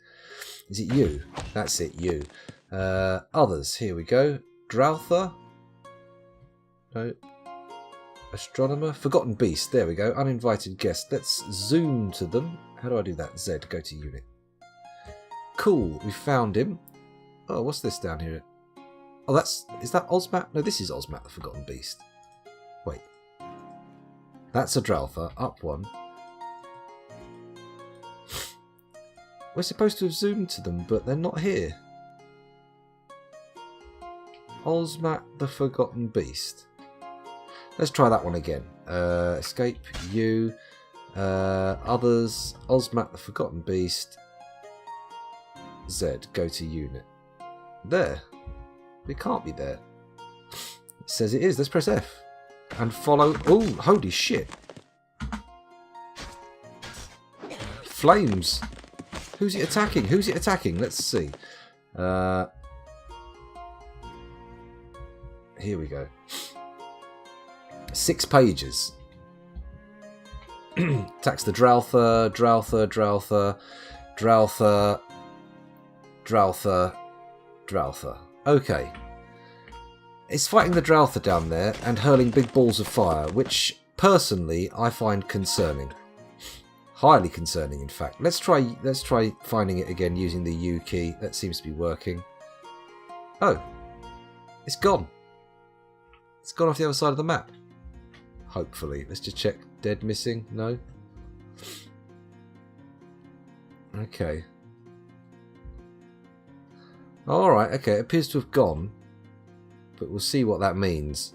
Is it you? That's it, you. Others. Here we go. Drouther? No. Astronomer? Forgotten Beast. There we go. Uninvited guest. Let's zoom to them. How do I do that? Z. Go to unit. Cool. We found him. Oh, what's this down here? Oh, that's... Is that Ozmat? No, this is Ozmat, the Forgotten Beast. Wait. That's a Drouther. Up one. We're supposed to have zoomed to them, but they're not here. Ozmat, the Forgotten Beast. Let's try that one again. Escape, you. Others. Ozmat, the Forgotten Beast. Z. Go to unit. There. It can't be there. It says it is. Let's press F. And follow... Oh, holy shit. Flames. Who's it attacking? Who's it attacking? Let's see. Here we go. 6 pages. Attacks the Drouther, Drouther, Drouther, Drouther, Drouther, Drouther. Okay. It's fighting the Drouther down there and hurling big balls of fire, which, personally, I find concerning. Highly concerning, in fact. Let's try finding it again using the U key. That seems to be working. Oh. It's gone. It's gone off the other side of the map. Hopefully. Let's just check. Dead, missing? No? Okay. Alright, okay. It appears to have gone. But we'll see what that means.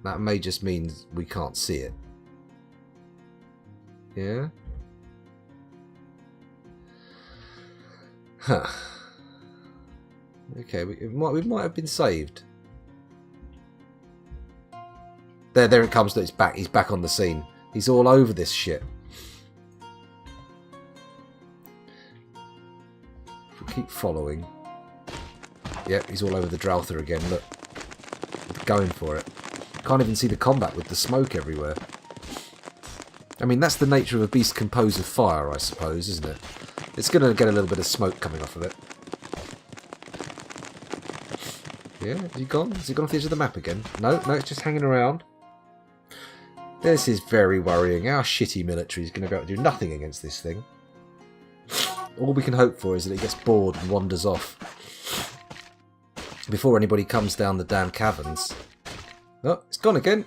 That may just mean we can't see it. Yeah? Huh. Okay, we might have been saved. There it comes. It's back. He's back on the scene. He's all over this shit. If we keep following. Yep, he's all over the Drouther again. Look. Going for it. Can't even see the combat with the smoke everywhere. I mean, that's the nature of a beast composed of fire, I suppose, isn't it? It's going to get a little bit of smoke coming off of it. Yeah, has he gone? Has he gone off the edge of the map again? No, it's just hanging around. This is very worrying. Our shitty military is going to be able to do nothing against this thing. All we can hope for is that it gets bored and wanders off. Before anybody comes down the damn caverns. Oh, it's gone again.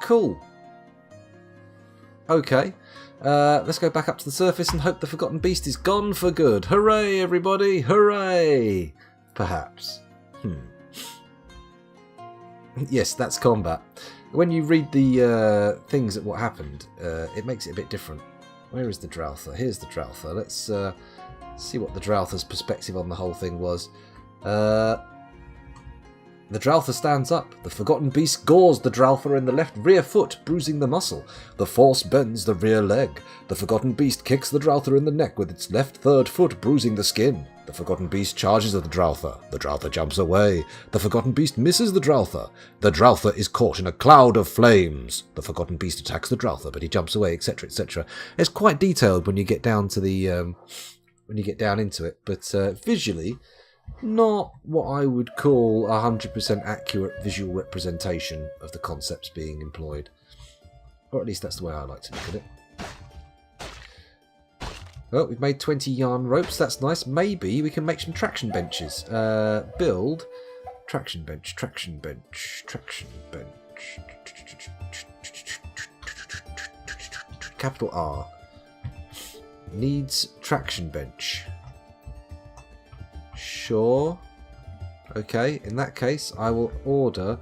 Cool. Okay. Let's go back up to the surface and hope the Forgotten Beast is gone for good. Hooray, everybody! Hooray! Perhaps. Yes, that's combat. When you read the things at what happened, it makes it a bit different. Where is the Drouther? Here's the Drouther. Let's see what the Drouther's perspective on the whole thing was. The Drouther stands up. The Forgotten Beast gores the Drouther in the left rear foot, bruising the muscle. The force bends the rear leg. The Forgotten Beast kicks the Drouther in the neck with its left third foot, bruising the skin. The Forgotten Beast charges at the Drouther. The Drouther jumps away. The Forgotten Beast misses the Drouther. The Drouther is caught in a cloud of flames. The Forgotten Beast attacks the Drouther, but he jumps away, etc., etc. It's quite detailed when you get down to the when you get down into it, but visually, not what I would call 100% accurate visual representation of the concepts being employed. Or at least that's the way I like to look at it. Well, we've made 20 yarn ropes. That's nice. Maybe we can make some traction benches. Build. Traction bench, traction bench, traction bench. Capital R. Needs traction bench. Sure. Okay, in that case, I will order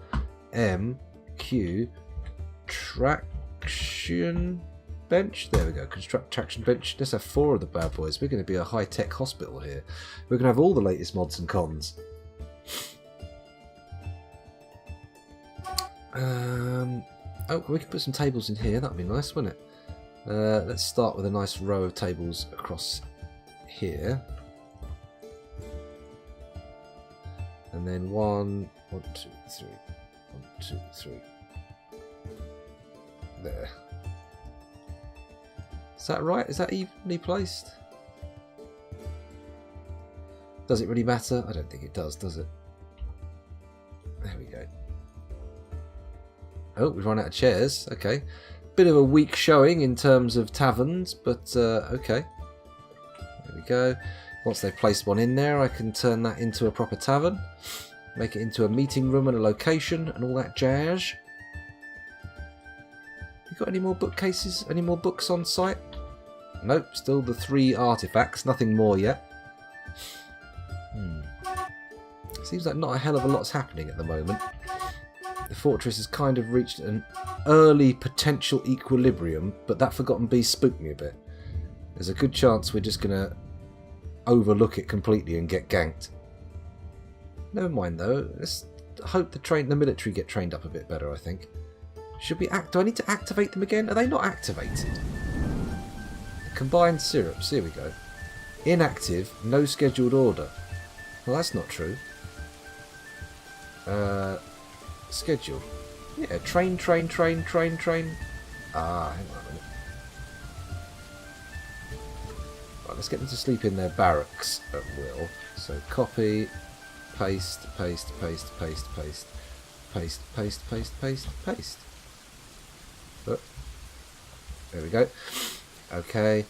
MQ traction traction bench. There we go. Construct traction bench. Let's have 4 of the bad boys. We're going to be a high-tech hospital here. We're going to have all the latest mods and cons. Oh, we can put some tables in here. That'd be nice, wouldn't it? Let's start with a nice row of tables across here. And then 1, 2, 3. 1, 2, 3. There. Is that right? Is that evenly placed? Does it really matter? I don't think it does it? There we go. Oh, we've run out of chairs. Okay. Bit of a weak showing in terms of taverns, but okay. There we go. Once they've placed one in there, I can turn that into a proper tavern. Make it into a meeting room and a location and all that jazz. You got any more bookcases? Any more books on site? Nope, still the 3 artifacts. Nothing more yet. Seems like not a hell of a lot's happening at the moment. The fortress has kind of reached an early potential equilibrium, but that Forgotten Beast spooked me a bit. There's a good chance we're just going to overlook it completely and get ganked. Never mind though. Let's hope the military get trained up a bit better, I think. Should we do I need to activate them again? Are they not activated? The combined syrups. Here we go. Inactive. No scheduled order. Well, that's not true. Schedule. Yeah, train. Ah, hang on a minute. Right, let's get them to sleep in their barracks at will. So copy, paste. Oh, there we go. Okay.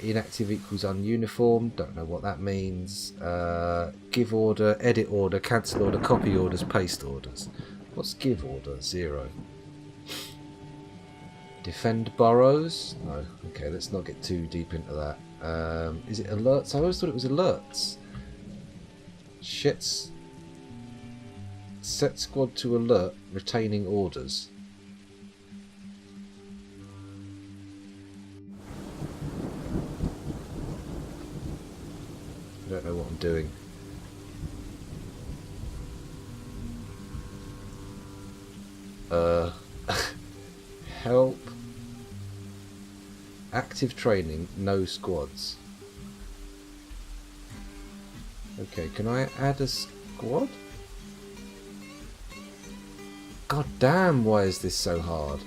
Inactive equals ununiform. Don't know what that means. Give order, edit order, cancel order, copy orders, paste orders. What's give order? 0. Defend burrows? No. Okay, let's not get too deep into that. Is it alerts? I always thought it was alerts. Shits. Set squad to alert, retaining orders. I don't know what I'm doing. Help. Active training, no squads. Okay, can I add a squad? God damn, why is this so hard?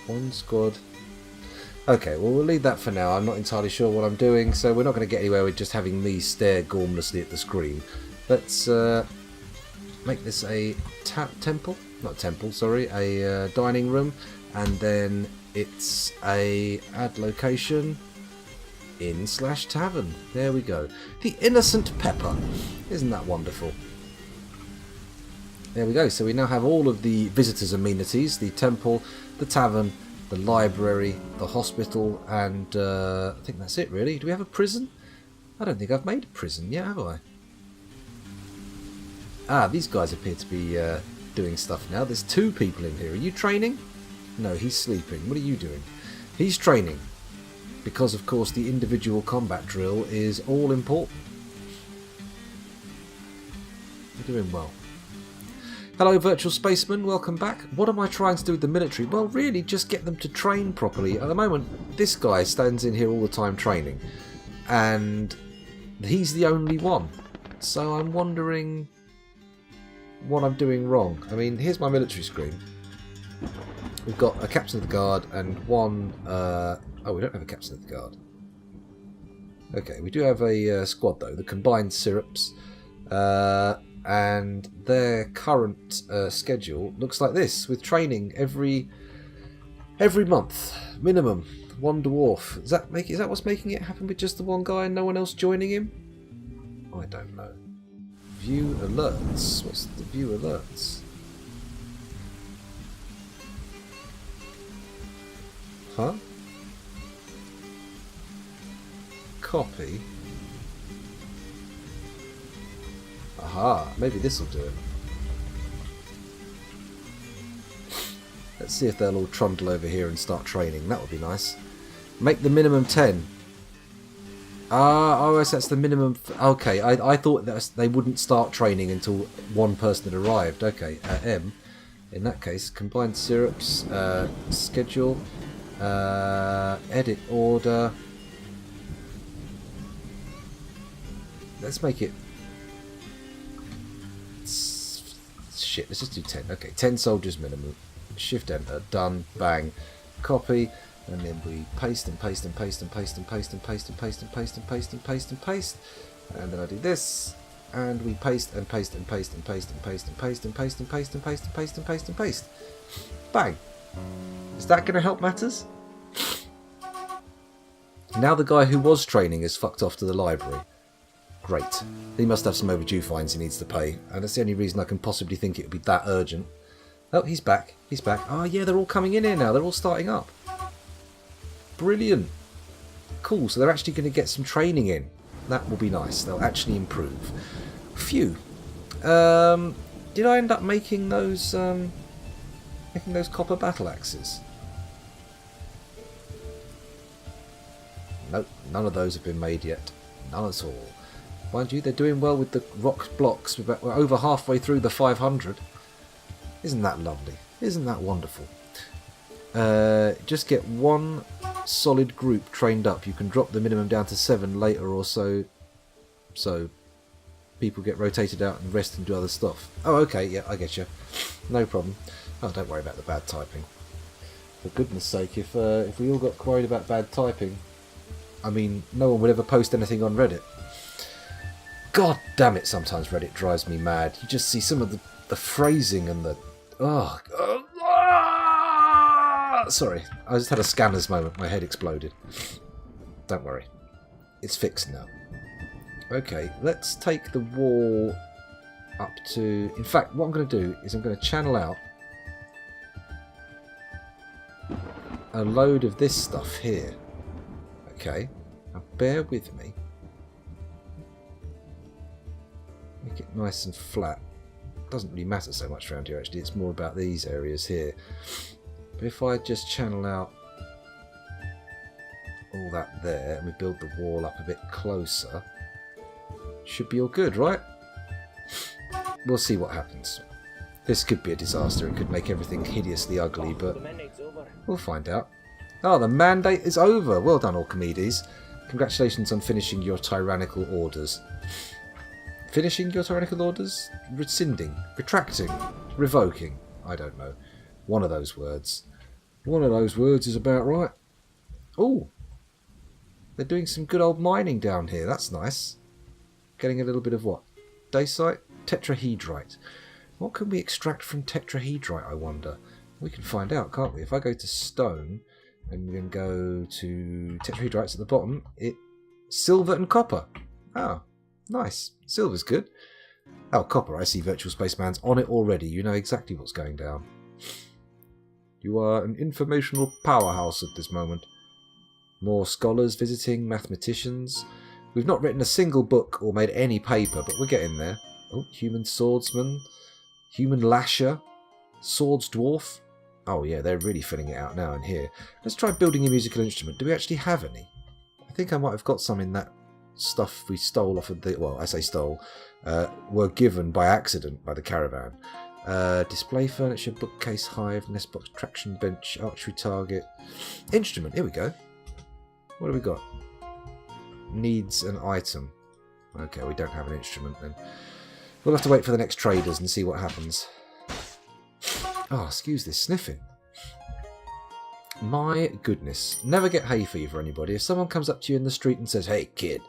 1 squad. Okay, well, we'll leave that for now. I'm not entirely sure what I'm doing, so we're not going to get anywhere with just having me stare gormlessly at the screen. Let's make this a temple. Not temple, sorry. A dining room. And then it's a add location. Inn/tavern. There we go. The Innocent Pepper. Isn't that wonderful? There we go. So we now have all of the visitors' amenities. The temple, the tavern, the library, the hospital, and I think that's it really. Do we have a prison? I don't think I've made a prison yet, have I? Ah, these guys appear to be doing stuff now. There's 2 people in here. Are you training? No, he's sleeping. What are you doing? He's training. Because, of course, the individual combat drill is all important. You're doing well. Hello, Virtual Spaceman. Welcome back. What am I trying to do with the military? Well, really, just get them to train properly. At the moment, this guy stands in here all the time training. And he's the only one. So I'm wondering what I'm doing wrong. I mean, here's my military screen. We've got a captain of the guard and 1... oh, we don't have a captain of the guard. Okay, we do have a squad, though. The combined syrups. And their current schedule looks like this, with training every month, minimum. 1 dwarf. Is that what's making it happen with just the 1 guy and no one else joining him? I don't know. View alerts. What's the view alerts? Huh? Copy. Aha, maybe this will do it. Let's see if they'll all trundle over here and start training. That would be nice. Make the minimum 10. Oh, that's the minimum. Okay, I thought that they wouldn't start training until one person had arrived. Okay, M. In that case, combined syrups, schedule, edit order. Let's make it... Shit, let's just do 10. Okay, 10 soldiers minimum. Shift enter, done, bang, copy, and then we paste and paste and paste and paste and paste and paste and paste and paste and paste and paste and paste. And then I do this, and we paste and paste and paste and paste and paste and paste and paste and paste and paste and paste and paste and paste. Bang. Is that going to help matters? Now the guy who was training has fucked off to the library. Great. He must have some overdue fines he needs to pay, and that's the only reason I can possibly think it would be that urgent. Oh, he's back. He's back. Oh, yeah, they're all coming in here now. They're all starting up. Brilliant. Cool, so they're actually going to get some training in. That will be nice. They'll actually improve. Phew. Did I end up making those copper battle axes? Nope, none of those have been made yet. None at all. Mind you, they're doing well with the rock blocks. We're over halfway through the 500. Isn't that lovely? Isn't that wonderful? Just get one solid group trained up. You can drop the minimum down to 7 later or so. So people get rotated out and rest and do other stuff. Oh, okay, yeah, I get you. No problem. Oh, don't worry about the bad typing. For goodness sake, if we all got worried about bad typing, I mean, no one would ever post anything on Reddit. God damn it, sometimes Reddit drives me mad. You just see some of the phrasing and the... Sorry, I just had a scanners moment. My head exploded. Don't worry. It's fixed now. Okay, let's take the wall up to... In fact, what I'm going to do is I'm going to channel out a load of this stuff here. Okay, now bear with me. Make it nice and flat. Doesn't really matter so much around here actually, it's more about these areas here. But if I just channel out all that there and we build the wall up a bit closer, should be all good, right? We'll see what happens. This could be a disaster, it could make everything hideously ugly, but we'll find out. Oh, the mandate is over! Well done, Archimedes. Congratulations on finishing your tyrannical orders. Finishing your tyrannical orders? Rescinding? Retracting? Revoking? I don't know. One of those words. One of those words is about right. Oh! They're doing some good old mining down here. That's nice. Getting a little bit of what? Dacite? Tetrahedrite. What can we extract from tetrahedrite, I wonder? We can find out, can't we? If I go to stone and then go to tetrahedrites at the bottom, it's silver and copper. Ah. Nice. Silver's good. Oh, copper. I see Virtual Spaceman's on it already. You know exactly what's going down. You are an informational powerhouse at this moment. More scholars visiting, mathematicians. We've not written a single book or made any paper, but we're getting there. Oh, human swordsman. Human lasher. Swords dwarf. Oh yeah, they're really filling it out now in here. Let's try building a musical instrument. Do we actually have any? I think I might have got some in that stuff we stole off of the... Well, I say stole. Were given by accident by the caravan. Display furniture, bookcase, hive, nest box, traction bench, archery target. Instrument, here we go. What have we got? Needs an item. Okay, we don't have an instrument then. We'll have to wait for the next traders and see what happens. Oh, excuse this sniffing. My goodness. Never get hay fever, anybody. If someone comes up to you in the street and says, "Hey kid,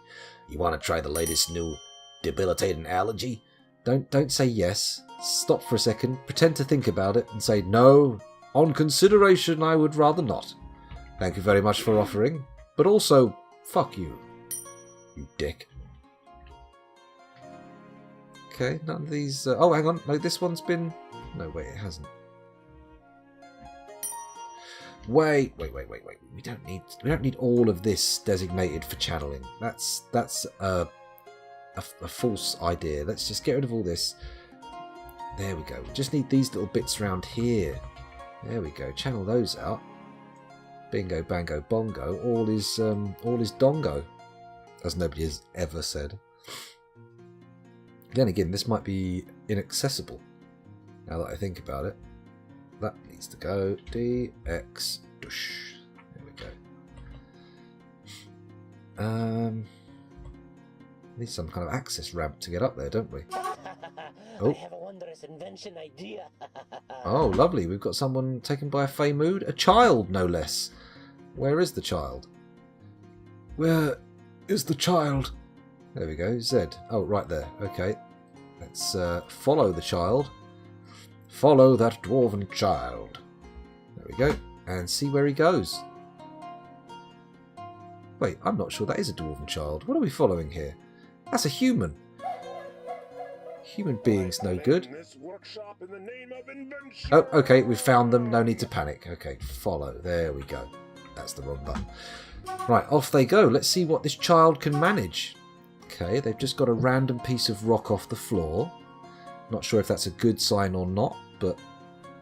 you want to try the latest new debilitating allergy?" Don't say yes. Stop for a second, pretend to think about it and say, "No, on consideration I would rather not. Thank you very much for offering, but also, fuck you, you dick." Okay, none of these... oh, hang on. No, this one's been... No, wait, it hasn't. Wait. We don't need all of this designated for channeling. That's a false idea. Let's just get rid of all this. There we go. We just need these little bits around here. There we go. Channel those out. Bingo, bango, bongo. All is dongo, as nobody has ever said. Then again, this might be inaccessible. Now that I think about it, that needs to go. DX. Dush. There we go. Need some kind of access ramp to get up there, don't we? Oh. I have a wondrous invention idea. Oh, lovely. We've got someone taken by a fey mood. A child, no less. Where is the child? Where is the child? There we go. Z. Oh, right there. Okay. Let's follow the child. Follow that dwarven child. There we go. And see where he goes. Wait, I'm not sure that is a dwarven child. What are we following here? That's a human. Human beings no good. Oh, okay, we've found them. No need to panic. Okay, follow. There we go. That's the wrong button. Right, off they go. Let's see what this child can manage. Okay, they've just got a random piece of rock off the floor. Not sure if that's a good sign or not, but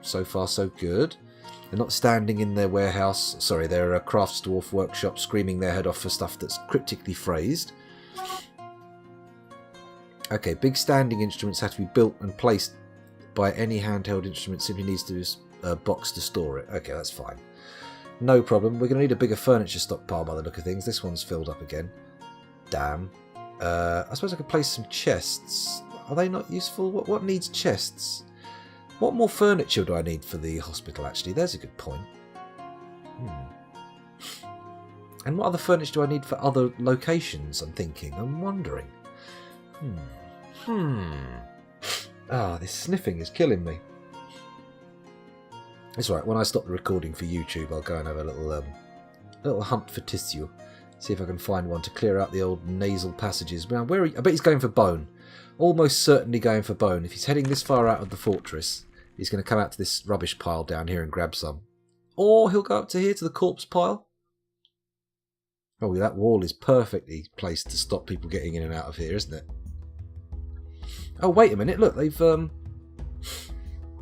so far so good. They're not standing in their warehouse, sorry, their crafts dwarf workshop screaming their head off for stuff that's cryptically phrased. Okay, big standing instruments have to be built and placed by any handheld instrument. Simply needs to be a box to store it. Okay, that's fine. No problem. We're going to need a bigger furniture stockpile by the look of things. This one's filled up again. Damn. I suppose I could place some chests. Are they not useful? What needs chests? What more furniture do I need for the hospital, actually? There's a good point. And what other furniture do I need for other locations, I'm thinking? I'm wondering. Ah, this sniffing is killing me. It's alright, when I stop the recording for YouTube, I'll go and have a little hunt for tissue. See if I can find one to clear out the old nasal passages. Now, where are you? I bet he's going for bone. Almost certainly going for bone. If he's heading this far out of the fortress, he's going to come out to this rubbish pile down here and grab some. Or he'll go up to here to the corpse pile. Oh, that wall is perfectly placed to stop people getting in and out of here, isn't it? Oh, wait a minute! Look, they've done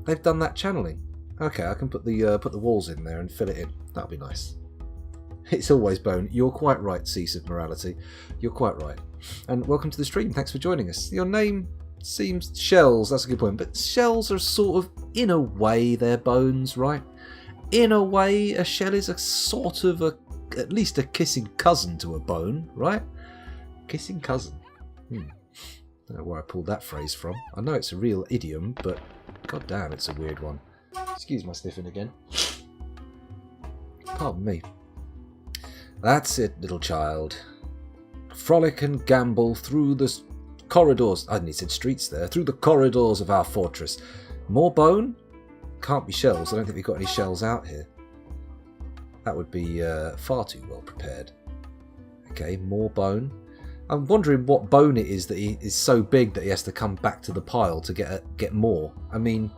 that channeling. Okay, I can put the walls in there and fill it in. That'll be nice. It's always bone. You're quite right, Cease of Morality. You're quite right. And welcome to the stream. Thanks for joining us. Your name seems Shells. That's a good point. But shells are sort of, in a way, they're bones, right? In a way, a shell is a sort of at least a kissing cousin to a bone, right? Kissing cousin. Don't know where I pulled that phrase from. I know it's a real idiom, but god damn, it's a weird one. Excuse my sniffing again. Pardon me. That's it, little child. Frolic and gambol through the corridors. I nearly said streets there. Through the corridors of our fortress. More bone? Can't be shells. I don't think we've got any shells out here. That would be far too well prepared. Okay, more bone. I'm wondering what bone it is that he is so big that he has to come back to the pile to get more. I mean,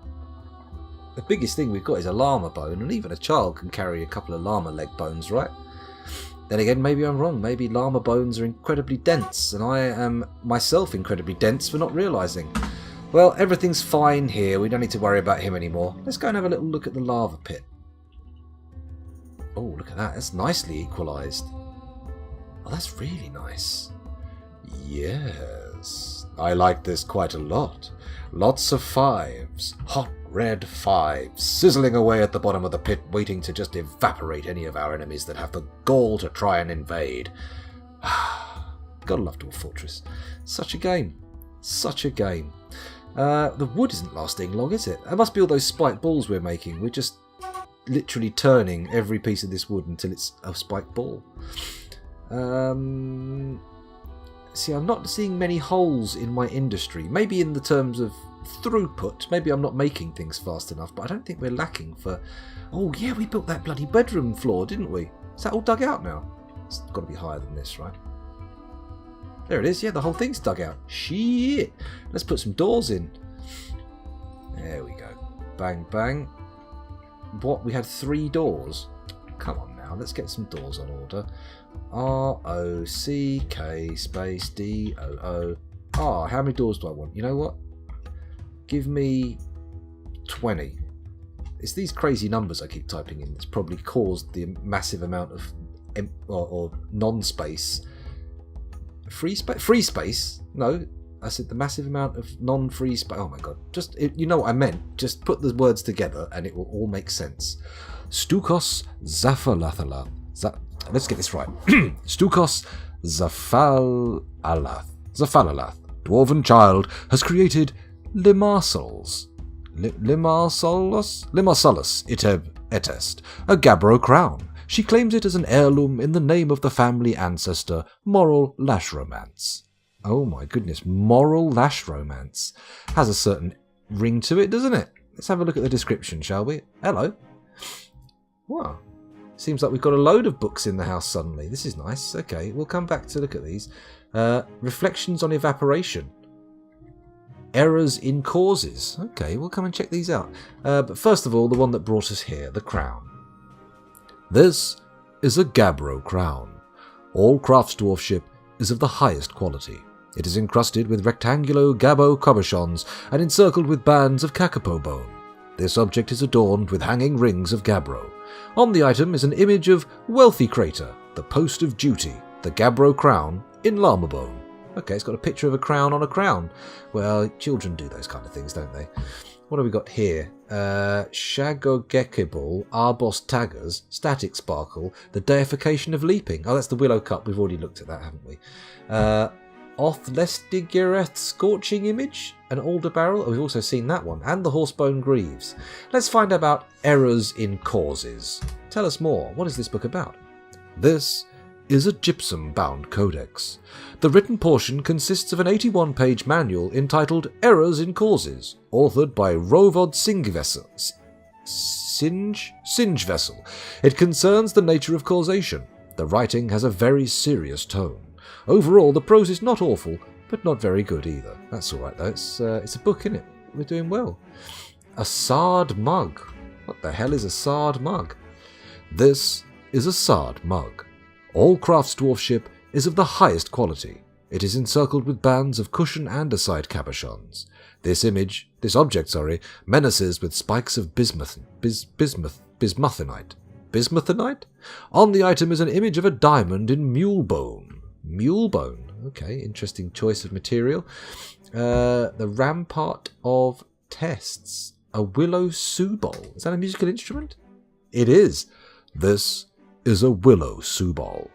the biggest thing we've got is a llama bone, and even a child can carry a couple of llama leg bones, right? Then again, maybe I'm wrong. Maybe llama bones are incredibly dense, and I am myself incredibly dense for not realising. Well, everything's fine here. We don't need to worry about him anymore. Let's go and have a little look at the lava pit. Oh, look at that. That's nicely equalised. Oh, that's really nice. Yes, I like this quite a lot. Lots of fives. Hot red fives. Sizzling away at the bottom of the pit, waiting to just evaporate any of our enemies that have the gall to try and invade. Gotta love Dwarf Fortress. Such a game. Such a game. The wood isn't lasting long, is it? It must be all those spiked balls we're making. We're just literally turning every piece of this wood until it's a spiked ball. See, I'm not seeing many holes in my industry. Maybe in the terms of throughput. Maybe I'm not making things fast enough, but I don't think we're lacking for... Oh, yeah, we built that bloody bedroom floor, didn't we? Is that all dug out now? It's got to be higher than this, right? There it is. Yeah, the whole thing's dug out. Shit. Let's put some doors in. There we go. Bang, bang. What? We had 3 doors? Come on now. Let's get some doors on order. R-O-C-K space D-O-O. Ah, how many doors do I want? You know what? Give me 20. It's these crazy numbers I keep typing in that's probably caused the massive amount of or non-space. Free space? No, I said the massive amount of non-free space. Oh my god. You know what I meant. Just put the words together and it will all make sense. Stukos Zafalathala. Let's get this right. Stukos Zafalalath, dwarven child, has created Limarsols. Limarsolus iteb etest, a Gabbro crown. She claims it as an heirloom in the name of the family ancestor, Moral Lash Romance. Oh my goodness, Moral Lash Romance. Has a certain ring to it, doesn't it? Let's have a look at the description, shall we? Hello. Wow. Seems like we've got a load of books in the house suddenly. This is nice. Okay, we'll come back to look at these. Reflections on Evaporation. Errors in Causes. Okay, we'll come and check these out. But first of all, the one that brought us here, the crown. This is a Gabbro crown. All craftsdwarfship is of the highest quality. It is encrusted with rectangular Gabbo cabochons and encircled with bands of kakapo bone. This object is adorned with hanging rings of Gabbro. On the item is an image of Wealthy Crater, the post of duty, the Gabbro crown in llama bone. Okay, it's got a picture of a crown on a crown. Well, children do those kind of things, don't they? What have we got here? Shagogekibble, Arbos Taggers, Static Sparkle, the Deification of Leaping. Oh, that's the Willow Cup. We've already looked at that, haven't we? Othlestigireth Scorching Image, an Alder Barrel. Oh, we've also seen that one. And the Horsebone Greaves. Let's find out about Errors in Causes. Tell us more. What is this book about? This is a gypsum-bound codex. The written portion consists of an 81-page manual entitled Errors in Causes, authored by Rovod Singevessel. It concerns the nature of causation. The writing has a very serious tone. Overall, the prose is not awful, but not very good either. That's all right, though. It's a book, isn't it? We're doing well. A Sard Mug. What the hell is a Sard Mug? This is a Sard Mug. All craftsdwarfship is of the highest quality. It is encircled with bands of cushion andesite cabochons. This object, menaces with spikes of bismuthinite. Bismuthinite? On the item is an image of a diamond in mule bone. Mule bone. Okay, interesting choice of material. The Rampart of Tests. A willow subol. Is that a musical instrument? It is. This is a willow subol.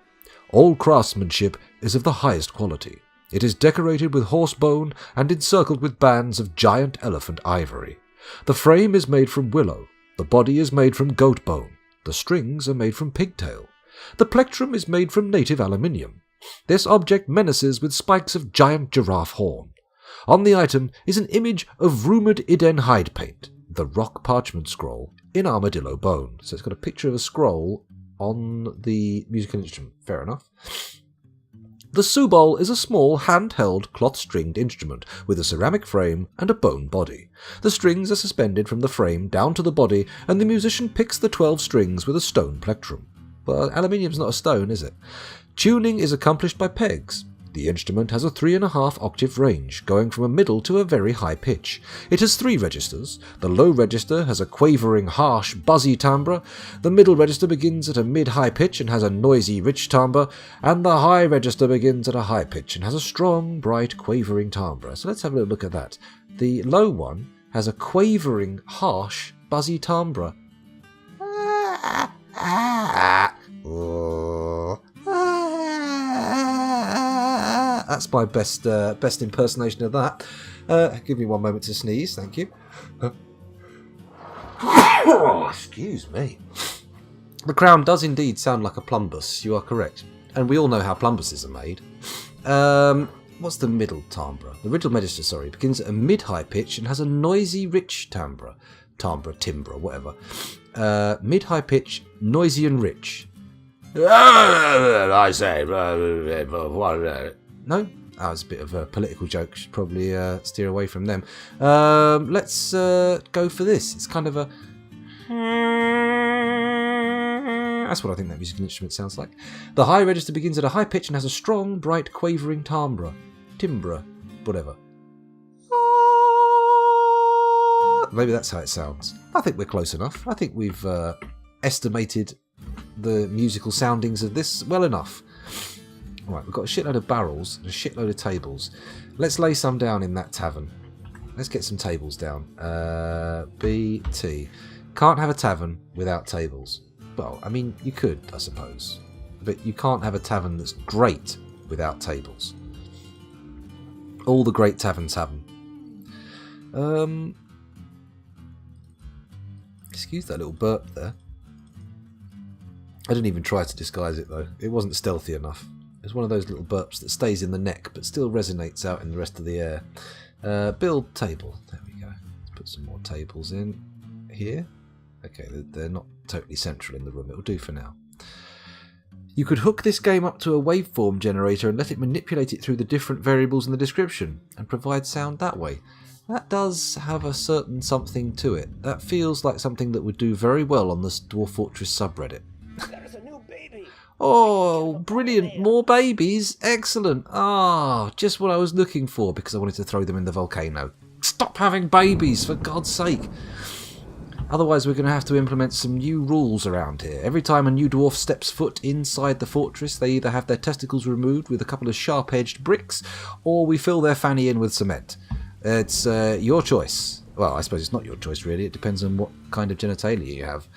All craftsmanship is of the highest quality. It is decorated with horse bone and encircled with bands of giant elephant ivory. The frame is made from willow. The body is made from goat bone. The strings are made from pigtail. The plectrum is made from native aluminium. This object menaces with spikes of giant giraffe horn. On the item is an image of rumoured Iden hide paint, the rock parchment scroll, in armadillo bone. So it's got a picture of a scroll on the musical instrument. Fair enough. The subol is a small hand-held cloth-stringed instrument with a ceramic frame and a bone body. The strings are suspended from the frame down to the body, and the musician picks the 12 strings with a stone plectrum. Well, aluminium's not a stone, is it? Tuning is accomplished by pegs. The instrument has a 3.5 octave range, going from a middle to a very high pitch. It has 3 registers. The low register has a quavering, harsh, buzzy timbre. The middle register begins at a mid-high pitch and has a noisy, rich timbre. And the high register begins at a high pitch and has a strong, bright, quavering timbre. So let's have a look at that. The low one has a quavering, harsh, buzzy timbre. That's my best impersonation of that. Give me one moment to sneeze, thank you. Excuse me. The crown does indeed sound like a plumbus, you are correct. And we all know how plumbuses are made. What's the middle timbre? The middle register, begins at a mid-high pitch and has a noisy, rich timbre, whatever. Mid-high pitch, noisy and rich. I say, no, that was a bit of a political joke. Should probably steer away from them. Let's go for this. It's kind of a. That's what I think that musical instrument sounds like. The high register begins at a high pitch and has a strong, bright, quavering timbre, whatever. Maybe that's how it sounds. I think we're close enough. I think we've estimated the musical soundings of this well enough. Right, we've got a shitload of barrels and a shitload of tables. Let's lay some down in that tavern. Let's get some tables down. BT. Can't have a tavern without tables. Well, I mean, you could, I suppose. But you can't have a tavern that's great without tables. All the great taverns have them. Excuse that little burp there. I didn't even try to disguise it though. It wasn't stealthy enough. It's one of those little burps that stays in the neck but still resonates out in the rest of the air. Build table. There we go. Let's put some more tables in here. Okay, they're not totally central in the room. It'll do for now. You could hook this game up to a waveform generator and let it manipulate it through the different variables in the description and provide sound that way. That does have a certain something to it. That feels like something that would do very well on the Dwarf Fortress subreddit. There's a new baby. Oh, brilliant. More babies. Excellent. Ah, just what I was looking for because I wanted to throw them in the volcano. Stop having babies, for God's sake. Otherwise, we're going to have to implement some new rules around here. Every time a new dwarf steps foot inside the fortress, they either have their testicles removed with a couple of sharp-edged bricks, or we fill their fanny in with cement. It's your choice. Well, I suppose it's not your choice, really. It depends on what kind of genitalia you have.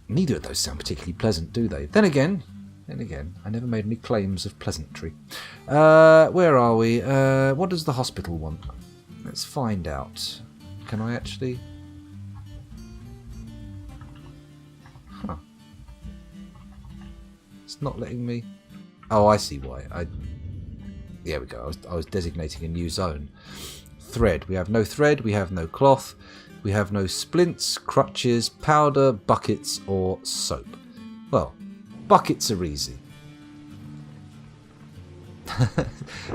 Neither of those sound particularly pleasant, do they? Then again, I never made any claims of pleasantry. Where are we? What does the hospital want? Let's find out. Can I actually... Huh. It's not letting me... Oh, I see why. There we go. I was designating a new zone. Thread. We have no thread. We have no cloth. We have no splints, crutches, powder, buckets, or soap. Well, buckets are easy.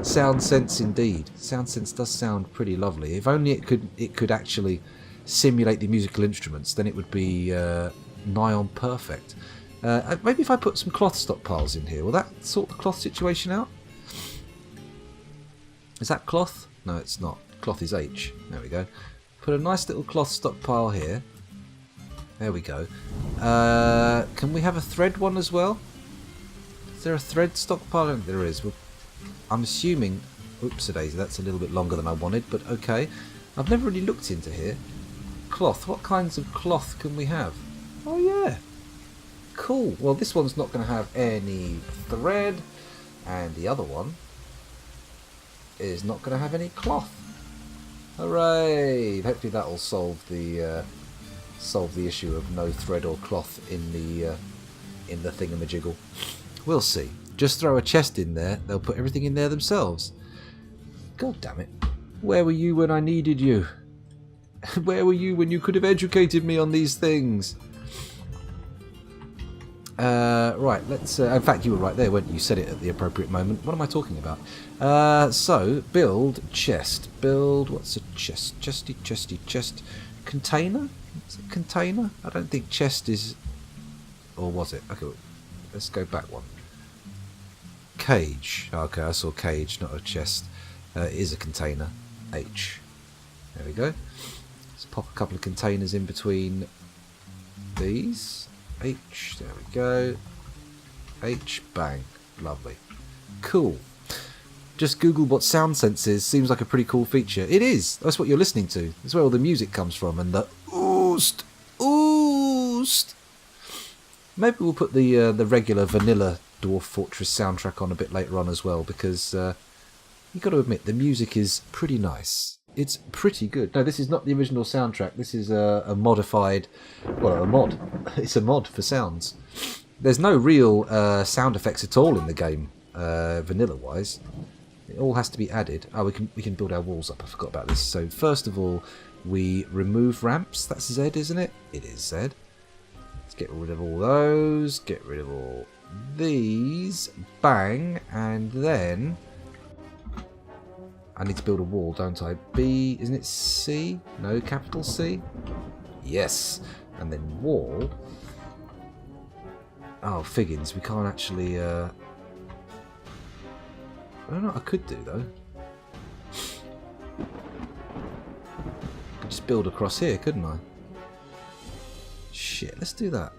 Sound sense indeed. Sound sense does sound pretty lovely. If only it could actually simulate the musical instruments, then it would be nigh on perfect. Maybe if I put some cloth stockpiles in here, will that sort the cloth situation out? Is that cloth? No, it's not. Cloth is H. There we go. Put a nice little cloth stockpile here. There we go. Can we have a thread one as well? Is there a thread stockpile? There is. I'm assuming... Oops-a-daisy, that's a little bit longer than I wanted, but okay. I've never really looked into here. Cloth. What kinds of cloth can we have? Oh, yeah. Cool. Well, this one's not going to have any thread, and the other one is not going to have any cloth. Hooray! Hopefully that will solve the issue of no thread or cloth in the thingamajiggle. We'll see. Just throw a chest in there, they'll put everything in there themselves. God damn it. Where were you when I needed you? Where were you when you could have educated me on these things? Right, let's... in fact, you were right there, weren't you? You said it at the appropriate moment. What am I talking about? So, build chest. Build... What's a chest? Chest. Container? Is it container? I don't think chest is... Or was it? Okay, let's go back one. Cage. Okay, I saw cage, not a chest. It is a container. H. There we go. Let's pop a couple of containers in between these. H. There we go. H. Bang. Lovely. Cool. Just Google what sound sense is. Seems like a pretty cool feature. It is. That's what you're listening to. That's where all the music comes from. And the oost. Oost. Maybe we'll put the regular vanilla Dwarf Fortress soundtrack on a bit later on as well, because you've got to admit, the music is pretty nice. It's pretty good. No, this is not the original soundtrack. This is a modified... Well, a mod. It's a mod for sounds. There's no real sound effects at all in the game, vanilla-wise. It all has to be added. Oh, we can build our walls up. I forgot about this. So, first of all, we remove ramps. That's Z, isn't it? It is Z. Let's get rid of all those. Get rid of all these. Bang. And then... I need to build a wall, don't I? B, isn't it C? No, capital C? Yes. And then wall. Oh, figgins, we can't actually... I don't know what I could do, though. just build across here, couldn't I? Shit, let's do that.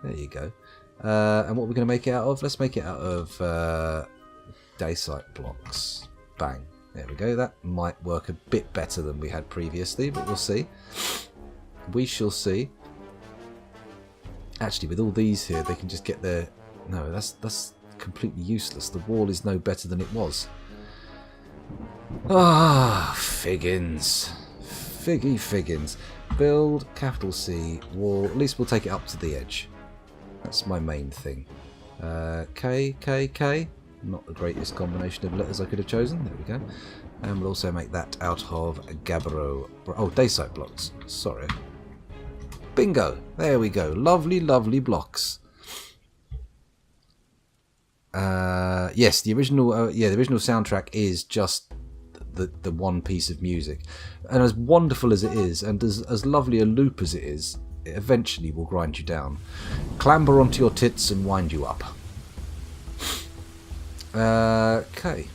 There you go. And what are we going to make it out of? Let's make it out of dacite blocks. Bang. There we go. That might work a bit better than we had previously, but we'll see. We shall see. Actually, with all these here, they can just get their... No, that's completely useless. The wall is no better than it was. Ah, Figgins. Figgins. Build, capital C, wall. At least we'll take it up to the edge. That's my main thing. K. Not the greatest combination of letters I could have chosen. There we go. And we'll also make that out of gabbro. Oh, dacite blocks. Sorry. Bingo. There we go. Lovely, lovely blocks. Yes, the original. The original soundtrack is just the one piece of music, and as wonderful as it is, and as lovely a loop as it is, it eventually will grind you down, clamber onto your tits, and wind you up. Okay.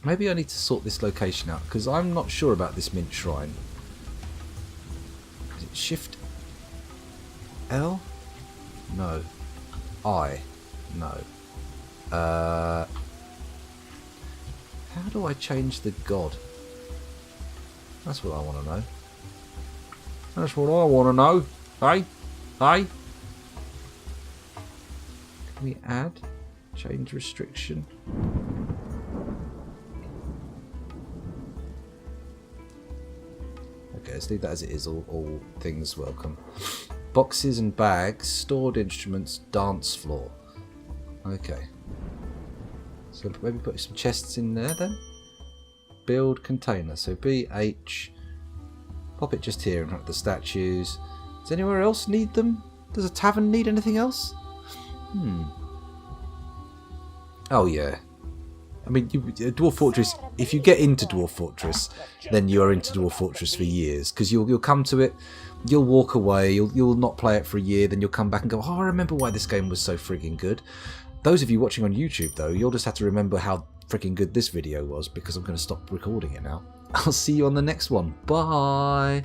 Maybe I need to sort this location out because I'm not sure about this mint shrine. Is it Shift L? No. I? No. How do I change the god? That's what I want to know. That's what I want to know. Hey? Hey? Can we add? Change restriction? Okay, let's leave that as it is. All things welcome. Boxes and bags, stored instruments, dance floor. Okay. So maybe put some chests in there then. Build container. So BH. Pop it just here in front of the statues. Does anywhere else need them? Does a tavern need anything else? Oh yeah. I mean, Dwarf Fortress, if you get into Dwarf Fortress, then you are into Dwarf Fortress for years. Because you'll come to it, you'll walk away, you'll not play it for a year, then you'll come back and go, oh, I remember why this game was so frigging good. Those of you watching on YouTube, though, you'll just have to remember how frigging good this video was, because I'm going to stop recording it now. I'll see you on the next one. Bye!